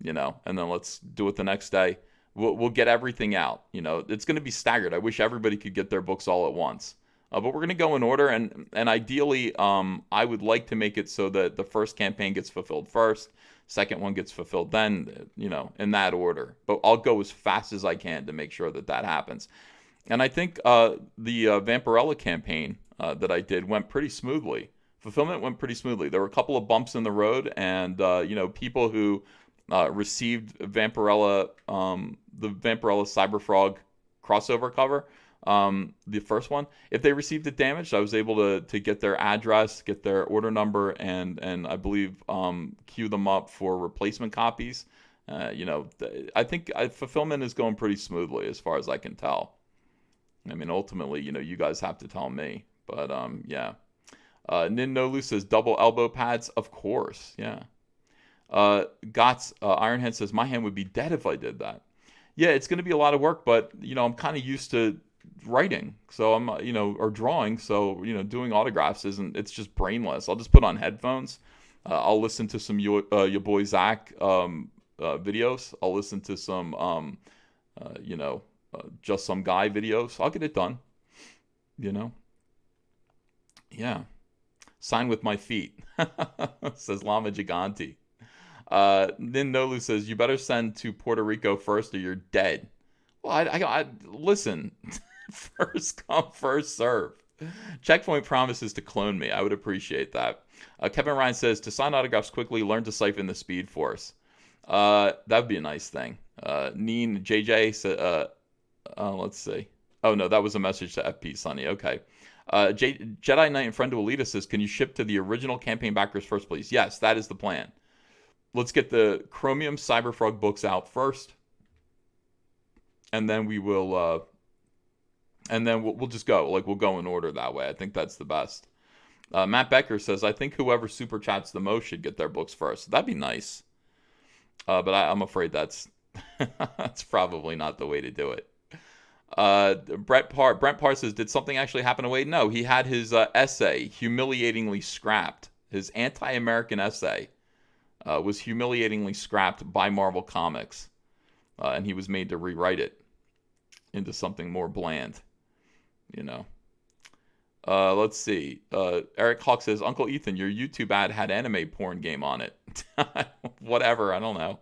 and then let's do it the next day. We'll get everything out. It's going to be staggered. I wish everybody could get their books all at once. But we're going to go in order, and ideally, I would like to make it so that the first campaign gets fulfilled first, second one gets fulfilled then, in that order. But I'll go as fast as I can to make sure that happens. And I think the Vampirella campaign that I did went pretty smoothly. Fulfillment went pretty smoothly. There were a couple of bumps in the road, and people who received Vampirella, the Vampirella Cyberfrog crossover cover, the first one, if they received it damaged, I was able to get their address, get their order number, and I believe queue them up for replacement copies. I think fulfillment is going pretty smoothly as far as I can tell. I mean, ultimately, you guys have to tell me. But, yeah. Nin Nolu says, double elbow pads? Of course, yeah. Ironhead says, my hand would be dead if I did that. Yeah, it's going to be a lot of work, but, I'm kind of used to writing. So I'm, or drawing. So, doing autographs it's just brainless. I'll just put on headphones. I'll listen to some your boy Zach videos. I'll listen to some, just some guy videos. I'll get it done. Yeah. Sign with my feet. Says Lama Gigante. Nin Nolu says, you better send to Puerto Rico first or you're dead. Well, I listen. First come, first serve. Checkpoint promises to clone me. I would appreciate that. Kevin Ryan says, to sign autographs quickly, learn to siphon the Speed Force. That'd be a nice thing. Neen JJ said, let's see. Oh, no, that was a message to FP Sunny. Okay. Jedi Knight and Friend to Alita says, can you ship to the original campaign backers first, please? Yes, that is the plan. Let's get the Chromium Cyberfrog books out first. And then we will, we'll just go. We'll go in order that way. I think that's the best. Matt Becker says, I think whoever super chats the most should get their books first. That'd be nice. But I'm afraid that's probably not the way to do it. Brent Parr says, did something actually happen to Wade? No, he had his essay humiliatingly scrapped. His anti-American essay was humiliatingly scrapped by Marvel Comics. And he was made to rewrite it into something more bland. Let's see. Eric Hawk says, Uncle Ethan, your YouTube ad had anime porn game on it. Whatever, I don't know.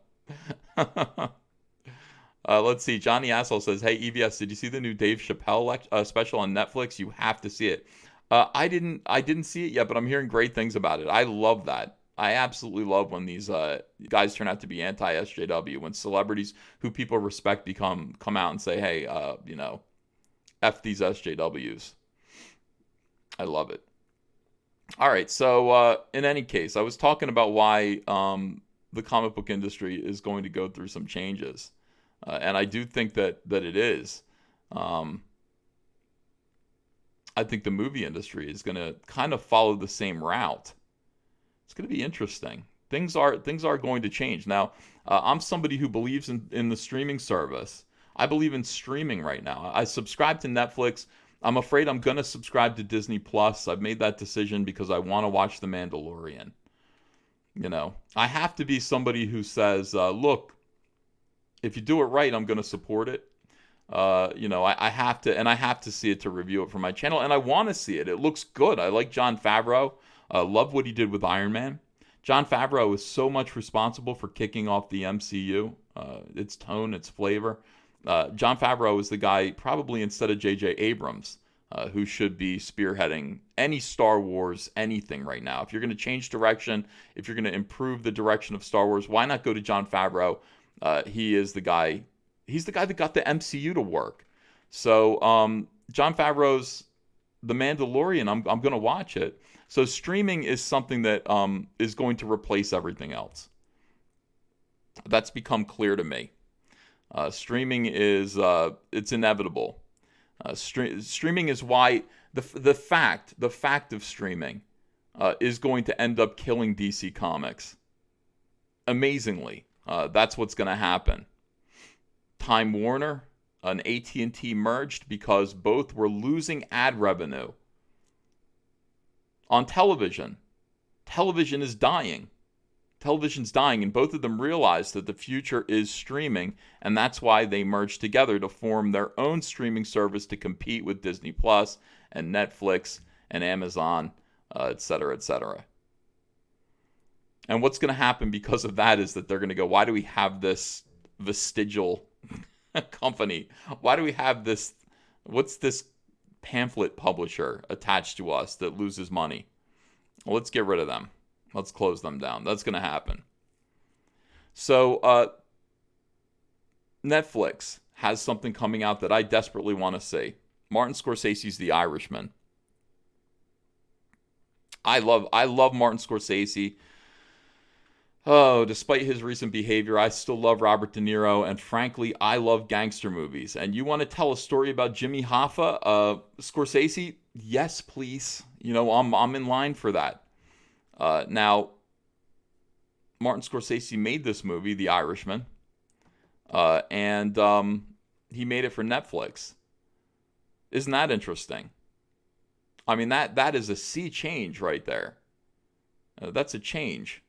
Let's see. Johnny Asshole says, hey, EVS, did you see the new Dave Chappelle special on Netflix? You have to see it. I didn't see it yet, but I'm hearing great things about it. I love that. I absolutely love when these guys turn out to be anti-SJW, when celebrities who people respect come out and say, hey, F these SJWs. I love it. All right, so in any case, I was talking about why the comic book industry is going to go through some changes. And I do think that it is. I think the movie industry is going to kind of follow the same route. It's going to be interesting. Things are going to change. Now, I'm somebody who believes in the streaming service. I believe in streaming right now. I subscribe to Netflix. I'm afraid I'm going to subscribe to Disney Plus. I've made that decision because I want to watch The Mandalorian. I have to be somebody who says, look, if you do it right, I'm going to support it. I have to, and I have to see it to review it for my channel, and I want to see it. It looks good. I like Jon Favreau. Love what he did with Iron Man. Jon Favreau is so much responsible for kicking off the MCU, its tone, its flavor. Jon Favreau is the guy, probably instead of J.J. Abrams, who should be spearheading any Star Wars anything right now. If you're going to change direction, if you're going to improve the direction of Star Wars, why not go to Jon Favreau? He is the guy. He's the guy that got the MCU to work. So Jon Favreau's The Mandalorian, I'm going to watch it. So streaming is something that is going to replace everything else. That's become clear to me. Streaming is it's inevitable. Streaming is why the fact of streaming is going to end up killing DC Comics. Amazingly, that's what's going to happen. Time Warner and AT&T merged because both were losing ad revenue on television. Television is dying. Television's dying, and both of them realized that the future is streaming, and that's why they merged together to form their own streaming service to compete with Disney Plus and Netflix and Amazon, etc., etc. And what's going to happen because of that is that they're going to go, why do we have this vestigial company? Why do we have this? What's this pamphlet publisher attached to us that loses money? Well, let's get rid of them. Let's close them down. That's going to happen. So Netflix has something coming out that I desperately want to see. Martin Scorsese's The Irishman. I love Martin Scorsese. Oh, despite his recent behavior, I still love Robert De Niro, and frankly, I love gangster movies. And you want to tell a story about Jimmy Hoffa, Scorsese? Yes, please. I'm in line for that. Now, Martin Scorsese made this movie, The Irishman, and he made it for Netflix. Isn't that interesting? I mean, that is a sea change right there. That's a change.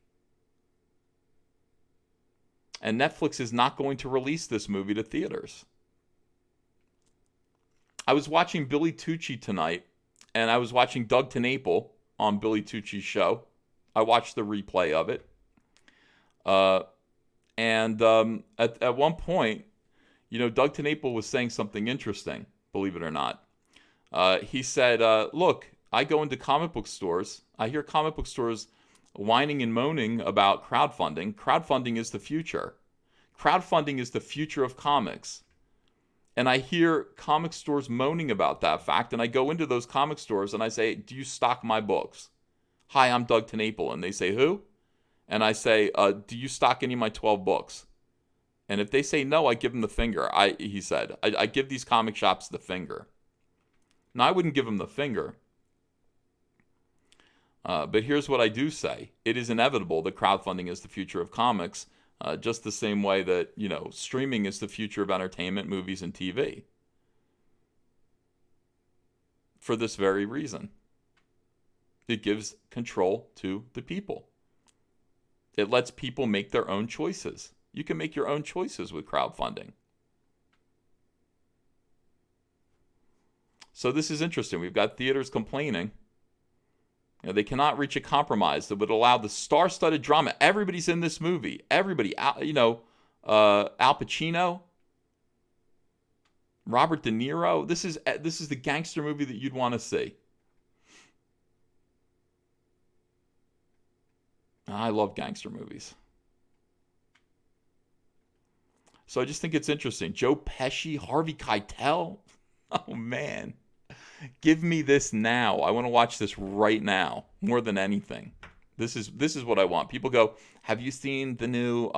And Netflix is not going to release this movie to theaters. I was watching Billy Tucci tonight, and I was watching Doug TenNapel on Billy Tucci's show. I watched the replay of it. And at one point, Doug TenNapel was saying something interesting, believe it or not. He said, look, I go into comic book stores. I hear comic book stores whining and moaning about crowdfunding. Crowdfunding is the future. Crowdfunding is the future of comics. And I hear comic stores moaning about that fact, and I go into those comic stores and I say, do you stock my books? Hi, I'm Doug TenNapel. And they say, who? And I say, do you stock any of my 12 books? And if they say no, I give them the finger. He said, I give these comic shops the finger. Now, I wouldn't give them the finger. But here's what I do say. It is inevitable that crowdfunding is the future of comics, just the same way that, streaming is the future of entertainment, movies, and TV. For this very reason. It gives control to the people. It lets people make their own choices. You can make your own choices with crowdfunding. So this is interesting. We've got theaters complaining. They cannot reach a compromise that would allow the star-studded drama. Everybody's in this movie. Everybody, Al Pacino, Robert De Niro. This is the gangster movie that you'd want to see. I love gangster movies. So I just think it's interesting. Joe Pesci, Harvey Keitel. Oh, man. Give me this now. I want to watch this right now more than anything. This is what I want. People go, have you seen the new,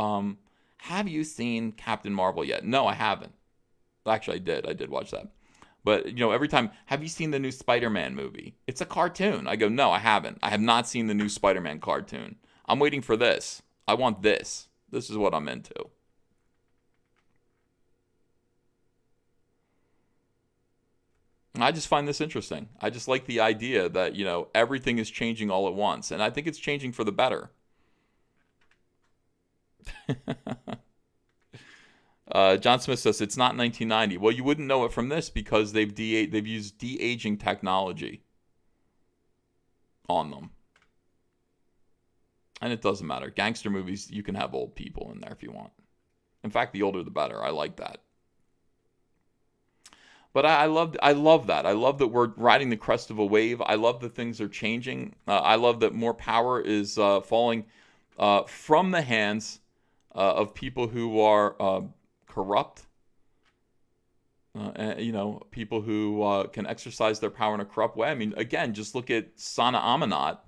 have you seen Captain Marvel yet? No, I haven't. Actually, I did. I did watch that. But, every time, have you seen the new Spider-Man movie? It's a cartoon. I go, no, I haven't. I have not seen the new Spider-Man cartoon. I'm waiting for this. I want this. This is what I'm into. I just find this interesting. I just like the idea that, everything is changing all at once. And I think it's changing for the better. John Smith says it's not 1990. Well, you wouldn't know it from this because they've used de-aging technology on them. And it doesn't matter. Gangster movies, you can have old people in there if you want. In fact, the older the better. I like that. But I love that. I love that we're riding the crest of a wave. I love that things are changing. I love that more power is falling from the hands of people who are corrupt. And, people who can exercise their power in a corrupt way. I mean, again, just look at Sana Amanat.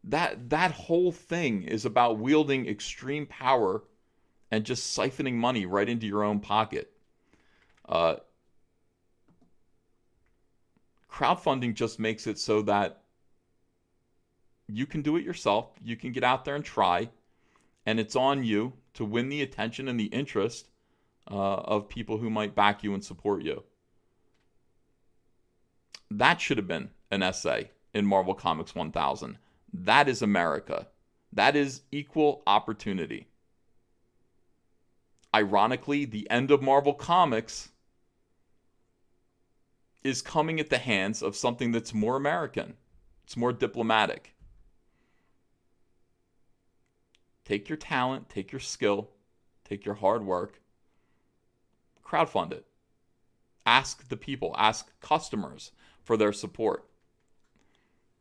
That whole thing is about wielding extreme power and just siphoning money right into your own pocket. Crowdfunding just makes it so that you can do it yourself. You can get out there and try, and it's on you to win the attention and the interest of people who might back you and support you. That should have been an essay in Marvel Comics 1000. That is America. That is equal opportunity. Ironically, the end of Marvel Comics is coming at the hands of something that's more American. It's more diplomatic. Take your talent, take your skill, take your hard work, crowdfund it. Ask the people, ask customers for their support,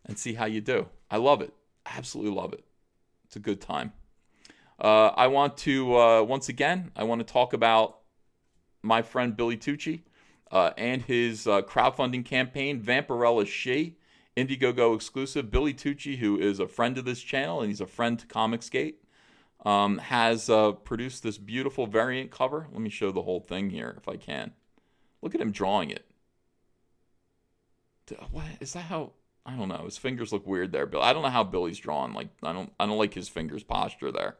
and see how you do. I love it. Absolutely love it. It's a good time. I want to, once again, I want to talk about my friend Billy Tucci and his crowdfunding campaign, Vampirella She, Indiegogo exclusive. Billy Tucci, who is a friend of this channel and he's a friend to Comicsgate, has produced this beautiful variant cover. Let me show the whole thing here if I can. Look at him drawing it. What is that? How? I don't know. His fingers look weird there, Bill. I don't know how Billy's drawn. Like I don't like his fingers posture there.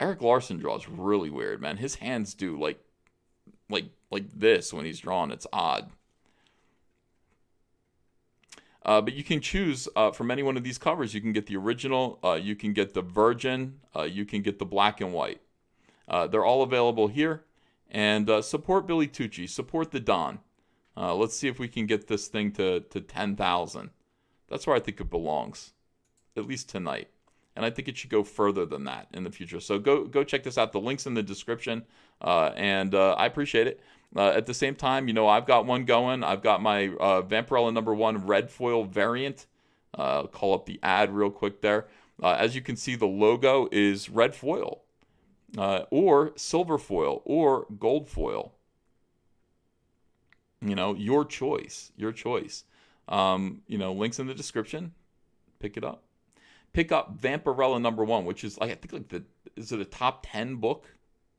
Eric Larson draws really weird, man. His hands do like this when he's drawn. It's odd. But you can choose from any one of these covers. You can get the original. You can get the Virgin. You can get the black and white. They're all available here. And support Billy Tucci. Support the Don. Let's see if we can get this thing to 10,000. That's where I think it belongs, at least tonight. And I think it should go further than that in the future. So go check this out. The link's in the description. And I appreciate it. At the same time, I've got one going. I've got my Vampirella #1 red foil variant. I'll call up the ad real quick there. As you can see, the logo is red foil or silver foil or gold foil. Your choice. Your choice. Links in the description. Pick it up. Pick up Vampirella #1, which is I think is it a top 10 book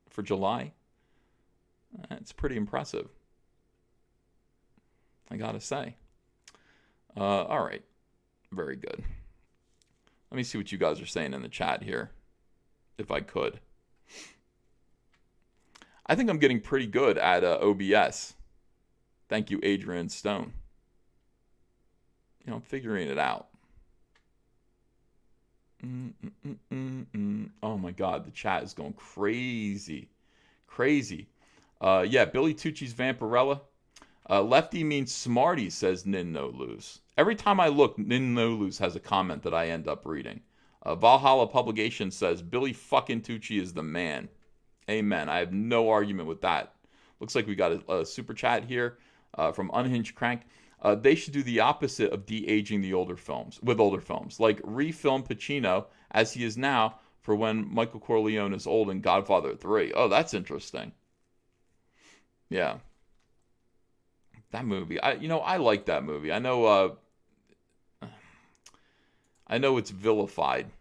for July? It's pretty impressive, I gotta say. All right, very good. Let me see what you guys are saying in the chat here, if I could. I think I'm getting pretty good at OBS. Thank you, Adrian Stone. I'm figuring it out. Oh my God, the chat is going crazy. Crazy. Yeah, Billy Tucci's Vampirella. Lefty means smarty, says Nin No Lose. Every time I look, Nin No Lose has a comment that I end up reading. Valhalla Publication says, Billy fucking Tucci is the man. Amen. I have no argument with that. Looks like we got a super chat here from Unhinged Crank. They should do the opposite of de-aging the older films, like refilm Pacino as he is now for when Michael Corleone is old in Godfather 3. Oh, that's interesting. Yeah. That movie. I like that movie. I know it's vilified.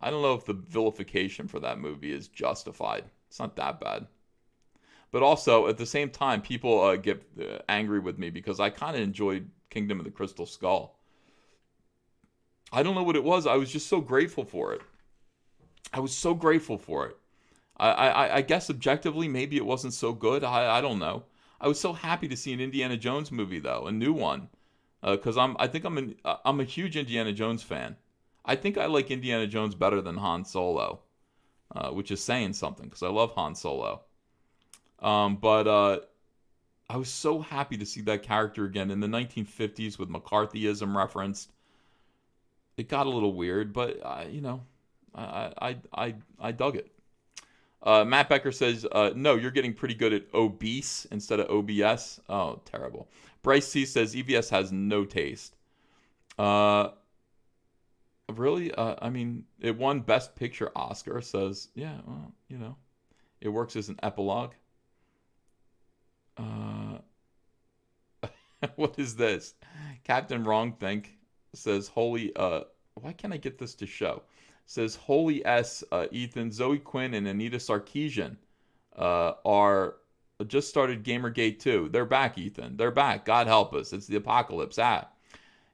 I don't know if the vilification for that movie is justified. It's not that bad. But also, at the same time, people get angry with me because I kind of enjoyed Kingdom of the Crystal Skull. I don't know what it was. I was just so grateful for it. I was so grateful for it. I guess objectively, maybe it wasn't so good. I don't know. I was so happy to see an Indiana Jones movie though, a new one, because I'm a huge Indiana Jones fan. I think I like Indiana Jones better than Han Solo, which is saying something because I love Han Solo. But I was so happy to see that character again in the 1950s with McCarthyism referenced. It got a little weird, but I dug it. Matt Becker says, no, you're getting pretty good at obese instead of OBS. Oh, terrible. Bryce C says, EVS has no taste. Really? I mean, it won Best Picture Oscar, says, yeah, well, it works as an epilogue. What is this? Captain Wrongthink says, holy, why can't I get this to show? Says, holy S, Ethan, Zoe Quinn, and Anita Sarkeesian are just started Gamergate 2. They're back, Ethan. They're back. God help us. It's the apocalypse.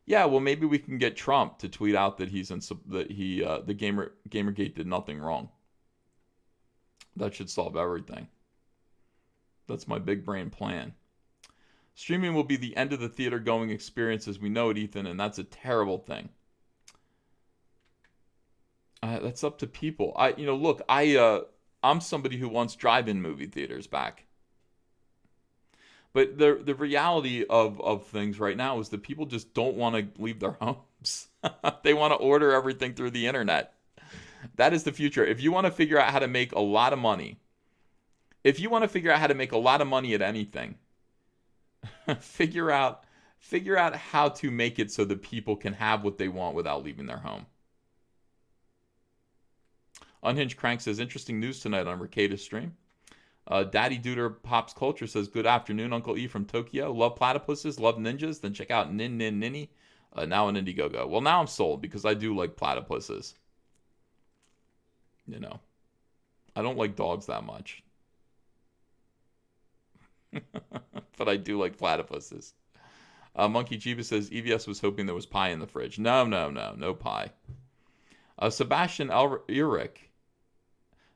Yeah, well, maybe we can get Trump to tweet out that the Gamergate did nothing wrong. That should solve everything. That's my big brain plan. Streaming will be the end of the theater going experience as we know it, Ethan, and that's a terrible thing. That's up to people. I'm somebody who wants drive-in movie theaters back. But the reality of things right now is that people just don't want to leave their homes. They want to order everything through the internet. That is the future. If you want to figure out how to make a lot of money, at anything, figure out how to make it so that people can have what they want without leaving their home. Unhinged Crank says, interesting news tonight on Ricada's stream. Daddy Duder Pops Culture says, good afternoon, Uncle E from Tokyo. Love platypuses, love ninjas. Then check out Nin Nin Ninny. Now an Indiegogo. Well, now I'm sold because I do like platypuses. I don't like dogs that much. But I do like platypuses. Monkey Jeeba says, EVS was hoping there was pie in the fridge. No pie. Sebastian Eric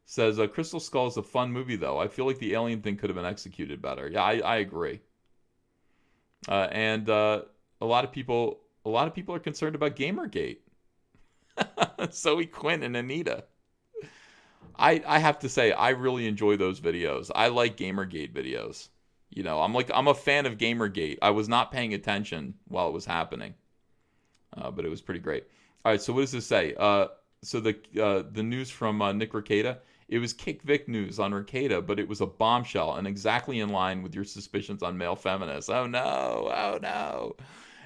says, Crystal Skull is a fun movie, though. I feel like the alien thing could have been executed better. Yeah, I agree. And a lot of people are concerned about Gamergate. Zoe Quinn and Anita. I have to say, I really enjoy those videos. I like Gamergate videos. I'm a fan of Gamergate. I was not paying attention while it was happening, but it was pretty great. All right, so what does this say? So the news from Nick Ricada, it was Kick Vic news on Ricada, but it was a bombshell and exactly in line with your suspicions on male feminists. Oh no.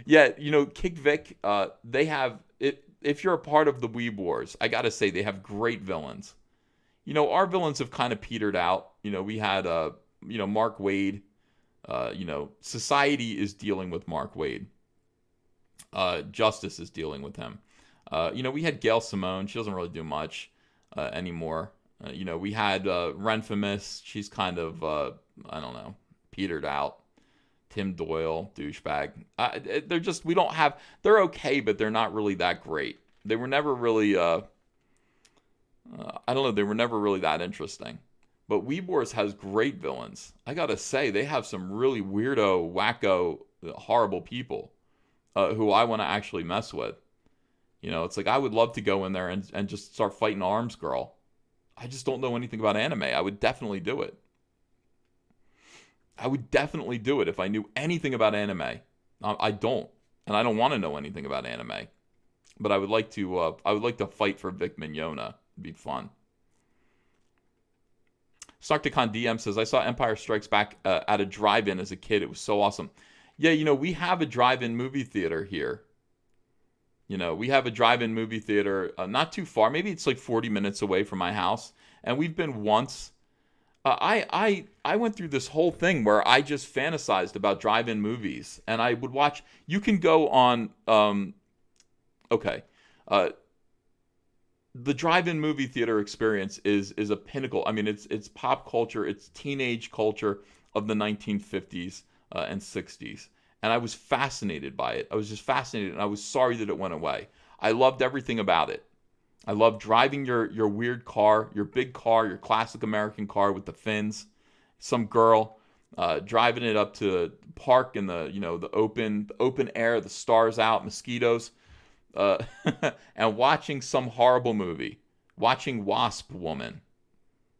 Yeah, Kick Vic, they have it. If you're a part of the Weeb Wars, I gotta say they have great villains. Our villains have kind of petered out. We had Mark Wade. Society is dealing with Mark Wade. Justice is dealing with him. We had Gail Simone. She doesn't really do much anymore. We had Renfamous. She's kind of, I don't know, petered out. Tim Doyle, douchebag. They're okay, but they're not really that great. They were never really, I don't know, they were never really that interesting. But Weeb Wars has great villains. I gotta say, they have some really weirdo, wacko, horrible people who I want to actually mess with. It's like I would love to go in there and just start fighting Arms Girl. I just don't know anything about anime. I would definitely do it. If I knew anything about anime. I don't, and I don't want to know anything about anime. But I would like to fight for Vic Mignogna. It'd be fun. Sarkticon DM says, I saw Empire Strikes Back at a drive-in as a kid. It was so awesome. Yeah, we have a drive-in movie theater here. We have a drive-in movie theater not too far. Maybe it's like 40 minutes away from my house. And we've been once. I went through this whole thing where I just fantasized about drive-in movies. And I would watch. You can go on. The drive-in movie theater experience is a pinnacle. I mean, it's pop culture. It's teenage culture of the 1950s and 60s. And I was fascinated by it. I was just fascinated, and I was sorry that it went away. I loved everything about it. I love driving your weird car, your big car, your classic American car with the fins. Some girl driving it up to park in the the open air, the stars out, mosquitoes, uh, and watching some horrible movie, watching Wasp Woman,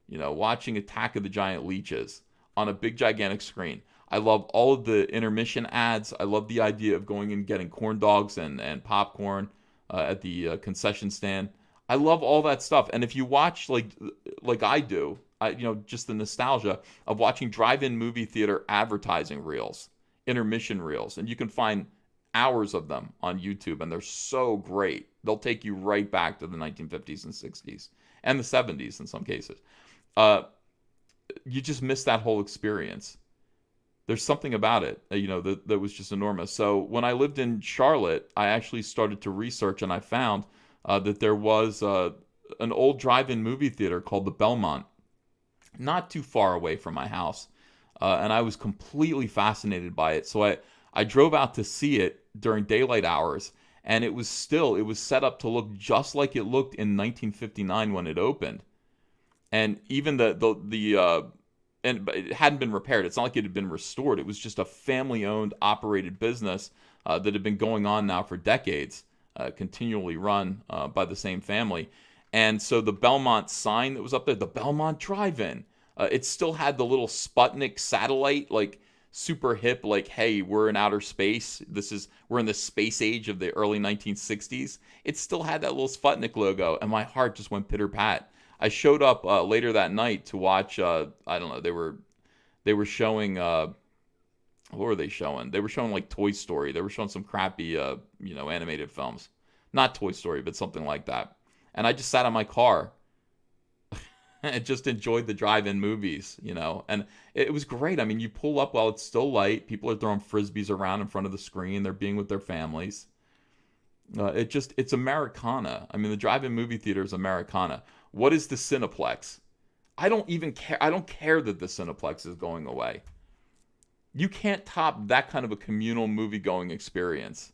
watching Attack of the Giant Leeches on a big gigantic screen. I love all of the intermission ads. I love the idea of going and getting corn dogs and popcorn at the concession stand. I love all that stuff. And if you watch like I do, just the nostalgia of watching drive-in movie theater advertising reels, intermission reels, and you can find hours of them on YouTube, and they're so great. They'll take you right back to the 1950s and 60s and the 70s in some cases. Uh, you just miss that whole experience. There's something about it, that was just enormous. So when I lived in Charlotte, I actually started to research, and I found that there was an old drive-in movie theater called the Belmont, not too far away from my house, and I was completely fascinated by it. So I drove out to see it during daylight hours, and it was set up to look just like it looked in 1959 when it opened, and even but it hadn't been repaired. It's not like it had been restored. It was just a family-owned, operated business that had been going on now for decades, continually run by the same family. And so the Belmont sign that was up there, the Belmont Drive-In, it still had the little Sputnik satellite, like super hip, like, hey, we're in outer space. We're in the space age of the early 1960s. It still had that little Sputnik logo, and my heart just went pitter-pat. I showed up later that night to watch. I don't know. They were showing. What were they showing? They were showing like Toy Story. They were showing some crappy, animated films. Not Toy Story, but something like that. And I just sat in my car and just enjoyed the drive-in movies, And it was great. I mean, you pull up while it's still light. People are throwing frisbees around in front of the screen. They're being with their families. It's Americana. I mean, the drive-in movie theater is Americana. What is the Cineplex? I don't even care. I don't care that the Cineplex is going away. You can't top that kind of a communal movie-going experience.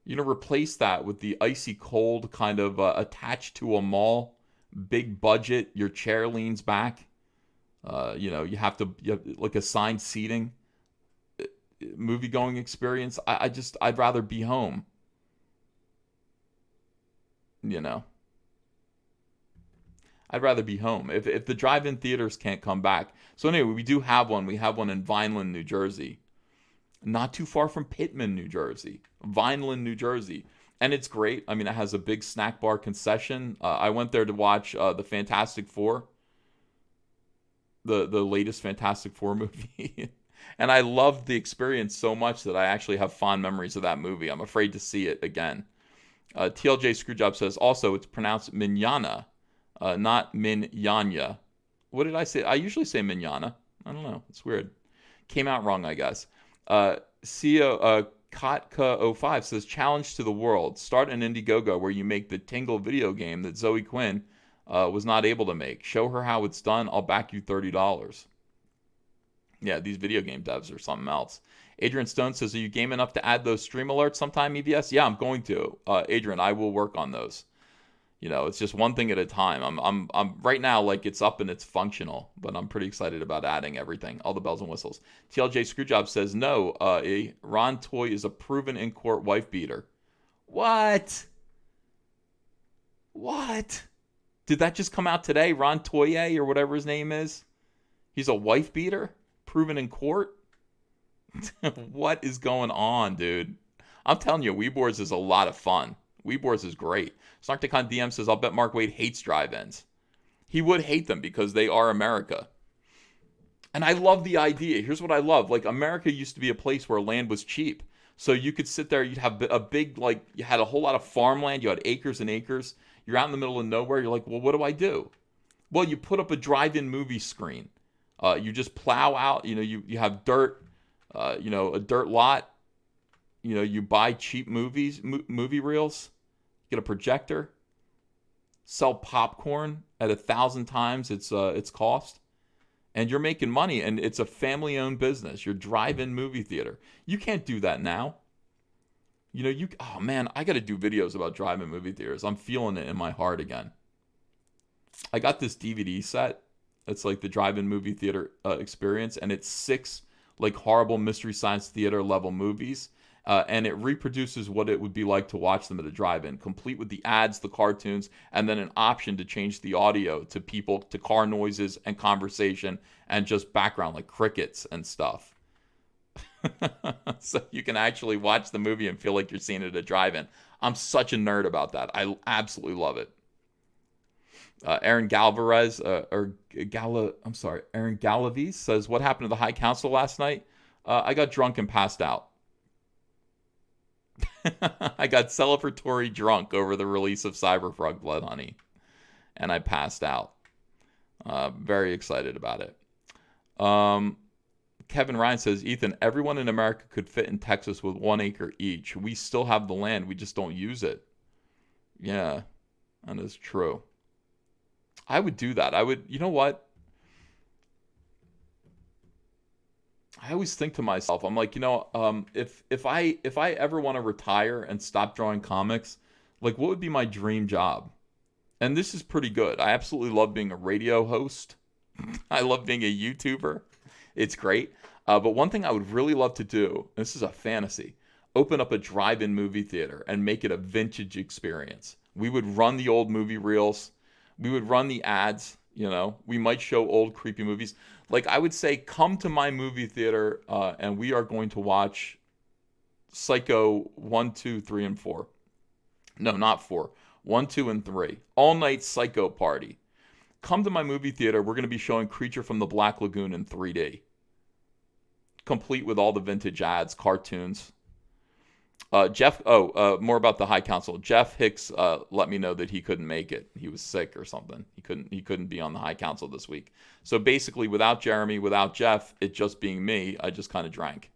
Replace that with the icy cold kind of attached to a mall, big budget. Your chair leans back. You have like assigned seating. Movie-going experience. I'd rather be home. I'd rather be home if the drive-in theaters can't come back. So anyway, we do have one. We have one in Vineland, New Jersey, not too far from Pittman, New Jersey. Vineland, New Jersey, and it's great. I mean, it has a big snack bar concession. I went there to watch the Fantastic Four, the latest Fantastic Four movie, and I loved the experience so much that I actually have fond memories of that movie. I'm afraid to see it again. TLJ Screwjob says also it's pronounced Mignana. Not Minyanya. What did I say? I usually say Minyana. I don't know. It's weird. Came out wrong, I guess. Kotka05 says, challenge to the world. Start an Indiegogo where you make the Tingle video game that Zoe Quinn was not able to make. Show her how it's done. I'll back you $30. Yeah, these video game devs are something else. Adrian Stone says, are you game enough to add those stream alerts sometime, EBS? Yeah, I'm going to. Adrian, I will work on those. It's just one thing at a time. I'm right now, like, it's up and it's functional, but I'm pretty excited about adding everything, all the bells and whistles. TLJ Screwjob says, no, Ron Toy is a proven in-court wife beater. What? Did that just come out today? Ron Toye or whatever his name is? He's a wife beater? Proven in court? What is going on, dude? I'm telling you, Weeboards is a lot of fun. Weeboards is great. Snarkticon DM says, I'll bet Mark Wade hates drive-ins. He would hate them because they are America. And I love the idea. Here's what I love. Like, America used to be a place where land was cheap. So you could sit there, you'd have a big, like, you had a whole lot of farmland. You had acres and acres. You're out in the middle of nowhere. You're like, well, what do I do? Well, you put up a drive-in movie screen. You just plow out, you have dirt, a dirt lot. You buy cheap movie reels. Get a projector, sell popcorn at 1,000 times its cost, and you're making money. And it's a family-owned business. Your drive-in movie theater. You can't do that now. Oh man, I got to do videos about drive-in movie theaters. I'm feeling it in my heart again. I got this DVD set. It's like the drive-in movie theater experience, and it's 6 like horrible mystery science theater level movies, and it reproduces what it would be like to watch them at a drive-in, complete with the ads, the cartoons, and then an option to change the audio to people, to car noises and conversation, and just background like crickets and stuff. So you can actually watch the movie and feel like you're seeing it at a drive-in. I'm such a nerd about that. I absolutely love it. Aaron Galvarez, Aaron Galaviz says, "What happened to the High Council last night? I got drunk and passed out. I got celebratory drunk over the release of Cyberfrog Blood Honey, and I passed out. Very excited about it." Kevin Ryan says, "Ethan, everyone in America could fit in Texas with 1 acre each. We still have the land. We just don't use it." Yeah, that is true. I would do that. I would, you know what? I always think to myself, I'm like, if I ever want to retire and stop drawing comics, like what would be my dream job? And this is pretty good. I absolutely love being a radio host. I love being a YouTuber. It's great. But one thing I would really love to do, and this is a fantasy, open up a drive-in movie theater and make it a vintage experience. We would run the old movie reels. We would run the ads. We might show old creepy movies. Like I would say, come to my movie theater, and we are going to watch Psycho 1, 2, 3, and 4. No, not 4. 1, 2, and 3. All night Psycho party. Come to my movie theater. We're going to be showing Creature from the Black Lagoon in 3D, complete with all the vintage ads, cartoons. More about the High Council. Jeff Hicks let me know that he couldn't make it. He was sick or something. He couldn't be on the High Council this week. So basically, without Jeremy, without Jeff, it just being me, I just kind of drank.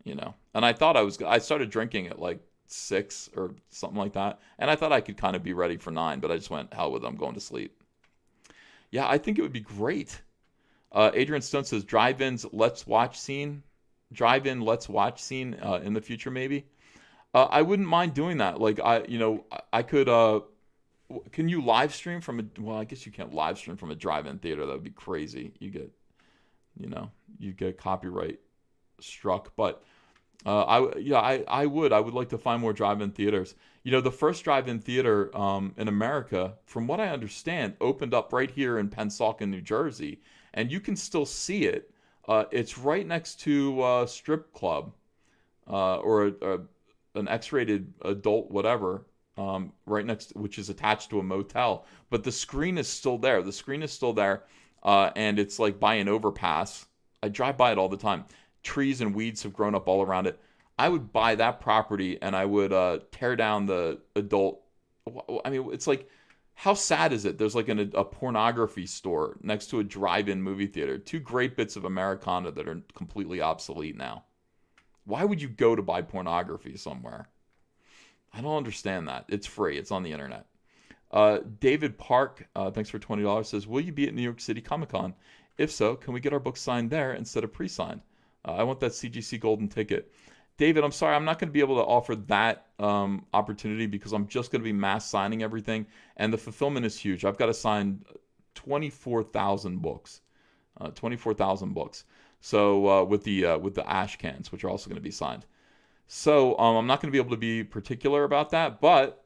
And I thought I started drinking at like 6 or something like that, and I thought I could kind of be ready for 9, but I just went, hell with it, I'm going to sleep. Yeah, I think it would be great. Adrian Stone says drive-in let's watch scene in the future, maybe. I wouldn't mind doing that. Like I could. Can you live stream from a? Well, I guess you can't live stream from a drive-in theater. That would be crazy. You get copyright struck. But I would like to find more drive-in theaters. The first drive-in theater in America, from what I understand, opened up right here in Pennsauken, New Jersey, and you can still see it. It's right next to a strip club or an X-rated adult whatever, right next, which is attached to a motel. But the screen is still there. And it's like by an overpass. I drive by it all the time. Trees and weeds have grown up all around it. I would buy that property and I would tear down the adult. I mean, it's like, how sad is it? There's like a pornography store next to a drive-in movie theater. 2 great bits of Americana that are completely obsolete now. Why would you go to buy pornography somewhere? I don't understand that. It's free. It's on the internet. David Park, thanks for $20, says, "Will you be at New York City Comic Con? If so, can we get our books signed there instead of pre-signed? I want that CGC golden ticket." David, I'm sorry, I'm not going to be able to offer that opportunity because I'm just going to be mass signing everything, and the fulfillment is huge. I've got to sign 24,000 books, 24,000 books. So with the ash cans, which are also going to be signed. So I'm not going to be able to be particular about that. But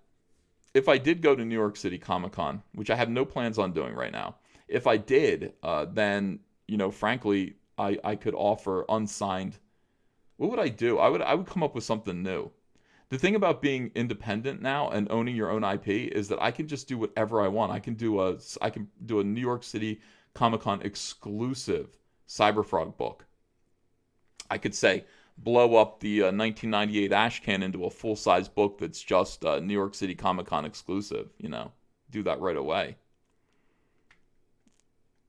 if I did go to New York City Comic Con, which I have no plans on doing right now, if I did, then frankly, I could offer unsigned. What would I do? I would come up with something new. The thing about being independent now and owning your own IP is that I can just do whatever I want. I can do a New York City Comic-Con exclusive Cyberfrog book. I could say blow up the 1998 ash can into a full-size book that's just New York City Comic-Con exclusive. Do that right away.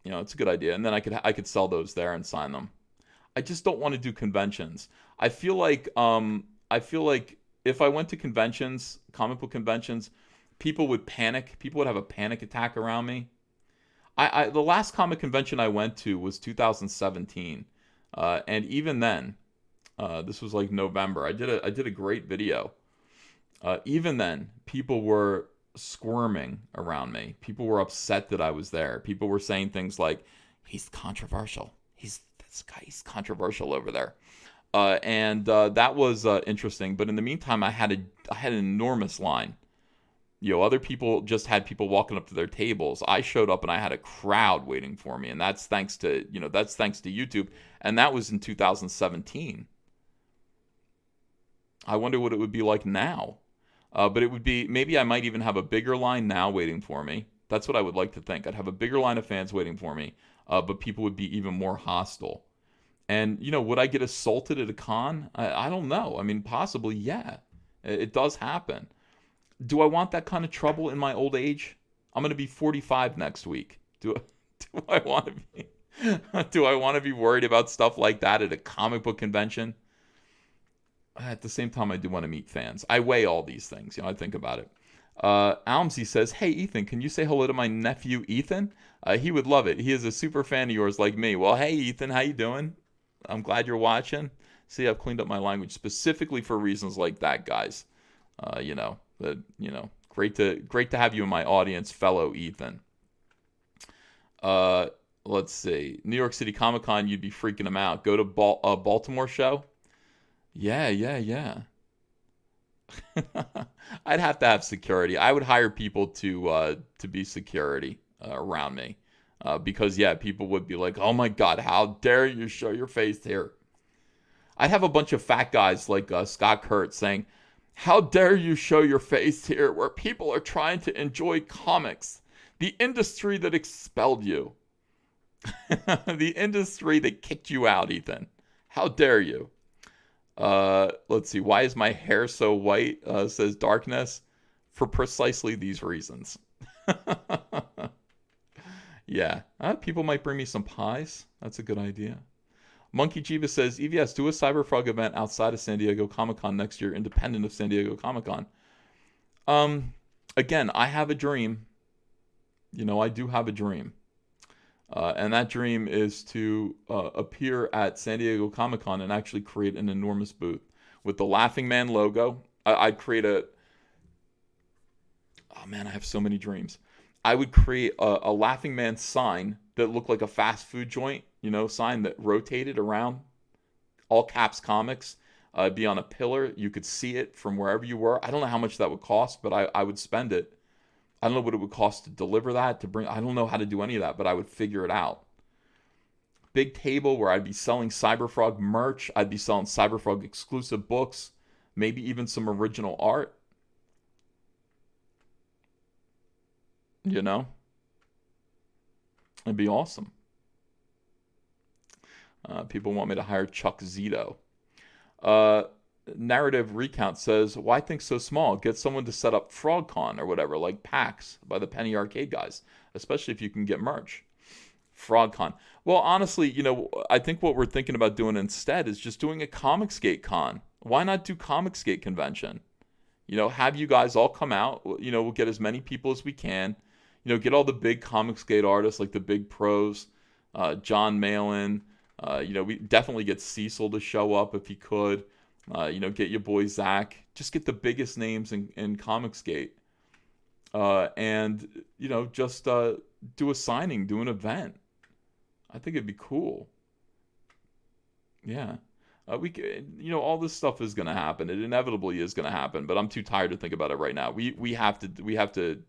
It's a good idea, and then I could sell those there and sign them. I just don't want to do conventions. I feel like if I went to conventions, comic book conventions, people would panic. People would have a panic attack around me. The last comic convention I went to was 2017, and even then, This was like November. I did a great video. Even then, people were squirming around me. People were upset that I was there. People were saying things like, "He's controversial. He's controversial over there." And that was interesting. But in the meantime, I had an enormous line. Other people just had people walking up to their tables. I showed up and I had a crowd waiting for me, and that's thanks to YouTube. And that was in 2017. I wonder what it would be like now. But it would be, maybe I might even have a bigger line now waiting for me. That's what I would like to think. I'd have a bigger line of fans waiting for me, but people would be even more hostile. And, would I get assaulted at a con? I don't know. I mean, possibly, yeah. It does happen. Do I want that kind of trouble in my old age? I'm going to be 45 next week. Do I want to be do I want to be worried about stuff like that at a comic book convention? At the same time, I do want to meet fans. I weigh all these things. I think about it. Almsey says, "Hey, Ethan, can you say hello to my nephew, Ethan? He would love it. He is a super fan of yours like me." Well, hey, Ethan, how you doing? I'm glad you're watching. See, I've cleaned up my language specifically for reasons like that, guys. Great to have you in my audience, fellow Ethan. Let's see. New York City Comic Con, you'd be freaking them out. Go to Baltimore show? Yeah, yeah, yeah. I'd have to have security. I would hire people to be security around me. Because, yeah, people would be like, "Oh my God, how dare you show your face here?" I'd have a bunch of fat guys like Scott Kurtz saying, "How dare you show your face here where people are trying to enjoy comics? The industry that expelled you." The industry that kicked you out, Ethan. How dare you? Let's see. Why is my hair so white? Says Darkness. For precisely these reasons. Yeah. People might bring me some pies. That's a good idea. Monkey Jiva says, "EVS, do a Cyberfrog event outside of San Diego Comic-Con next year, independent of San Diego Comic-Con." Again, I have a dream. I do have a dream. And that dream is to appear at San Diego Comic-Con and actually create an enormous booth with the Laughing Man logo. I'd create a... Oh man, I have so many dreams. I would create a Laughing Man sign that looked like a fast food joint, sign that rotated around. All caps comics. It'd be on a pillar. You could see it from wherever you were. I don't know how much that would cost, but I would spend it. I don't know what it would cost to deliver that, to bring. I don't know how to do any of that, but I would figure it out. Big table where I'd be selling Cyberfrog merch. I'd be selling Cyberfrog exclusive books. Maybe even some original art. It'd be awesome. People want me to hire Chuck Zito. Narrative Recount says, "Why think so small? Get someone to set up FrogCon or whatever, like PAX by the Penny Arcade guys, especially if you can get merch." FrogCon. Well, honestly, I think what we're thinking about doing instead is just doing a Comicsgate con. Why not do Comicsgate convention? Have you guys all come out. We'll get as many people as we can. Get all the big Comicsgate artists like the big pros, John Malin. We definitely get Cecil to show up if he could. Get your boy Zach. Just get the biggest names in Comicsgate. And just do a signing, do an event. I think it'd be cool. Yeah. All this stuff is going to happen. It inevitably is going to happen, but I'm too tired to think about it right now. We have to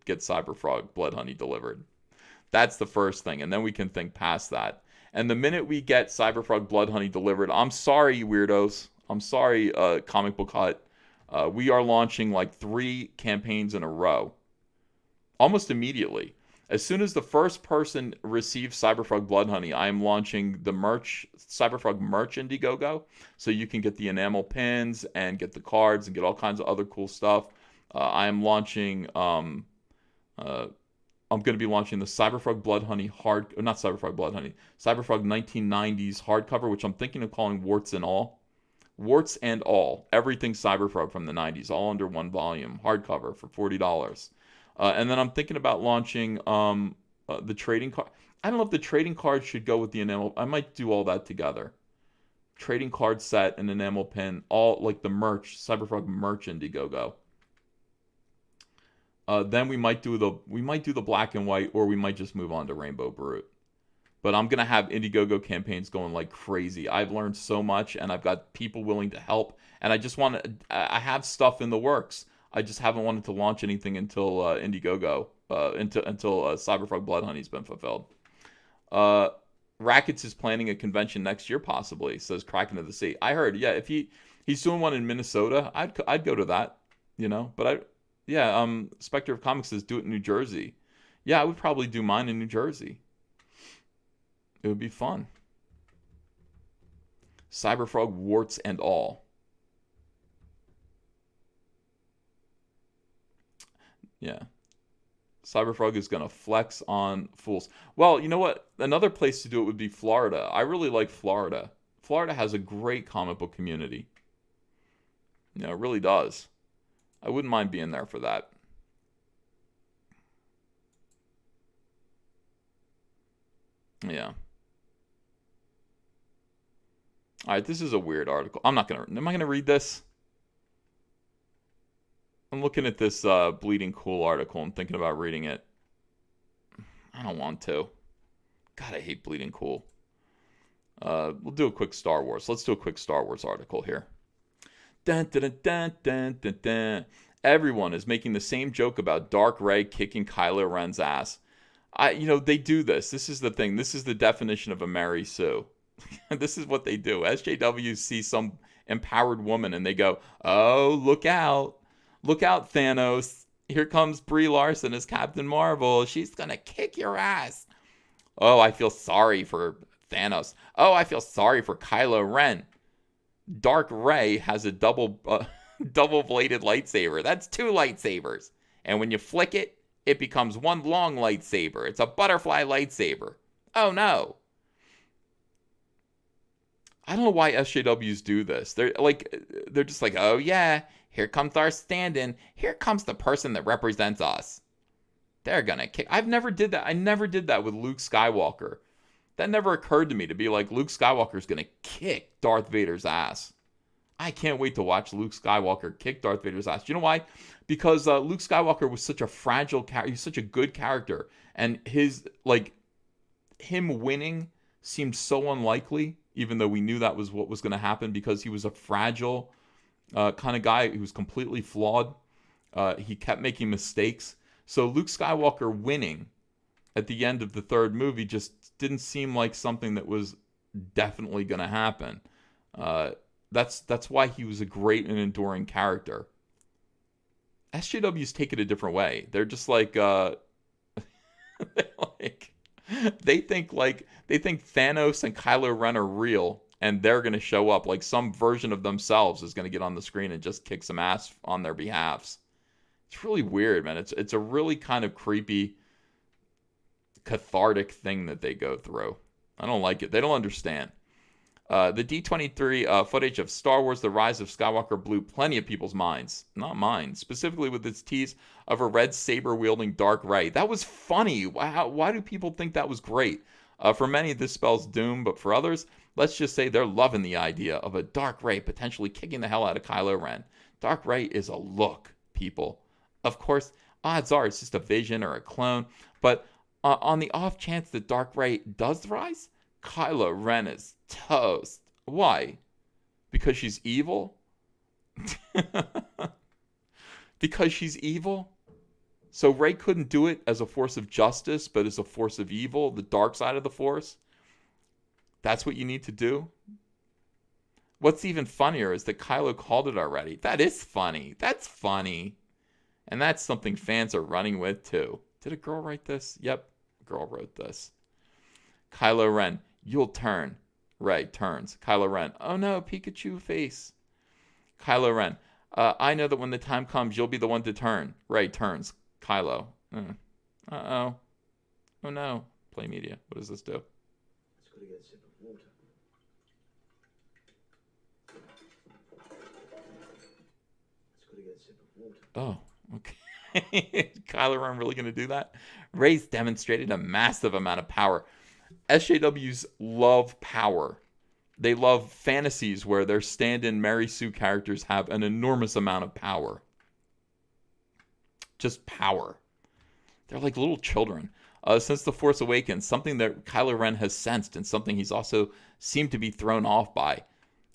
get Cyberfrog Blood Honey delivered. That's the first thing, and then we can think past that. And the minute we get Cyberfrog Blood Honey delivered, I'm sorry, you weirdos. I'm sorry, Comic Book Hut. We are launching like 3 campaigns in a row. Almost immediately. As soon as the first person receives Cyberfrog Blood Honey, I am launching the merch, Cyberfrog merch Indiegogo. So you can get the enamel pins and get the cards and get all kinds of other cool stuff. I am launching, I'm going to be launching the Cyberfrog Blood Honey not Cyberfrog Blood Honey, Cyberfrog 1990s hardcover, which I'm thinking of calling Warts and All. Warts and All. Everything Cyberfrog from the 90s, all under one volume, hardcover for $40. And then I'm thinking about launching the trading card. I don't know if the trading card should go with the enamel. I might do all that together. trading card set, and enamel pin, all like the merch, Cyberfrog merch Indiegogo. Then we might do the black and white, or we might just move on to Rainbow Brute. But I'm gonna have Indiegogo campaigns going like crazy. I've learned so much, and I've got people willing to help. And I just want to. I have stuff in the works. I just haven't wanted to launch anything until Indiegogo, until Cyberfrog Blood Honey's been fulfilled. Rackets is planning a convention next year, possibly, says Kraken of the Sea. I heard, yeah, if he's doing one in Minnesota, I'd go to that, But Spectre of Comics says do it in New Jersey. Yeah, I would probably do mine in New Jersey. It would be fun. Cyberfrog warts and all. Yeah. Cyberfrog is going to flex on fools. Well, you know what? Another place to do it would be Florida. I really like Florida. Florida has a great comic book community. It really does. I wouldn't mind being there for that. Yeah. All right, this is a weird article. Am I going to read this? I'm looking at this Bleeding Cool article and thinking about reading it. I don't want to. God, I hate Bleeding Cool. We'll do a quick Star Wars. Let's do a quick Star Wars article here. Dun, dun, dun, dun, dun, dun. Everyone is making the same joke about Dark Rey kicking Kylo Ren's ass. They do this. This is the thing. This is the definition of a Mary Sue. This is what they do. SJWs see some empowered woman and they go, "Oh, look out. Look out, Thanos. Here comes Brie Larson as Captain Marvel. She's going to kick your ass." "Oh, I feel sorry for Thanos. Oh, I feel sorry for Kylo Ren. Dark Rey has a double-bladed lightsaber. That's 2 lightsabers. And when you flick it, it becomes one long lightsaber. It's a butterfly lightsaber. Oh, no." I don't know why SJWs do this. They're just like, "Oh, yeah. Here comes our stand-in. Here comes the person that represents us. They're gonna kick." I never did that with Luke Skywalker. That never occurred to me to be like, Luke Skywalker's gonna kick Darth Vader's ass. I can't wait to watch Luke Skywalker kick Darth Vader's ass. You know why? Because Luke Skywalker was such a fragile character. He's such a good character. And him winning seemed so unlikely, even though we knew that was what was going to happen, because he was a fragile kind of guy. He was completely flawed. He kept making mistakes. So Luke Skywalker winning at the end of the 3rd movie just didn't seem like something that was definitely going to happen. That's why he was a great and enduring character. SJWs take it a different way. They're just like, they think Thanos and Kylo Ren are real, and they're going to show up. Like some version of themselves is going to get on the screen and just kick some ass on their behalves. It's really weird, man. It's a really kind of creepy, cathartic thing that they go through. I don't like it. They don't understand. The D23 footage of Star Wars The Rise of Skywalker blew plenty of people's minds. Not mine. Specifically with its tease of a red saber-wielding Dark Rey. That was funny. Why do people think that was great? For many, this spells doom, but for others, let's just say they're loving the idea of a Dark Rey potentially kicking the hell out of Kylo Ren. Dark Rey is a look, people. Of course, odds are it's just a vision or a clone, but on the off chance that Dark Rey does rise, Kylo Ren is toast. Why? Because she's evil? Because she's evil? So Rey couldn't do it as a force of justice, but as a force of evil, the dark side of the Force? That's what you need to do? What's even funnier is that Kylo called it already. That is funny. That's funny. And that's something fans are running with too. Did a girl write this? Yep, a girl wrote this. Kylo Ren, you'll turn. Rey turns. Kylo Ren, oh no, Pikachu face. Kylo Ren, I know that when the time comes, you'll be the one to turn. Rey turns. Kylo, uh-oh. Oh no. Play media. What does this do? It's got to get a sip of water. It's got to get a sip of water. Oh, okay. Kylo Ren really going to do that? Rey's demonstrated a massive amount of power. SJWs love power. They love fantasies where their stand-in Mary Sue characters have an enormous amount of power. Just power. They're like little children. Since The Force Awakens, something that Kylo Ren has sensed and something he's also seemed to be thrown off by.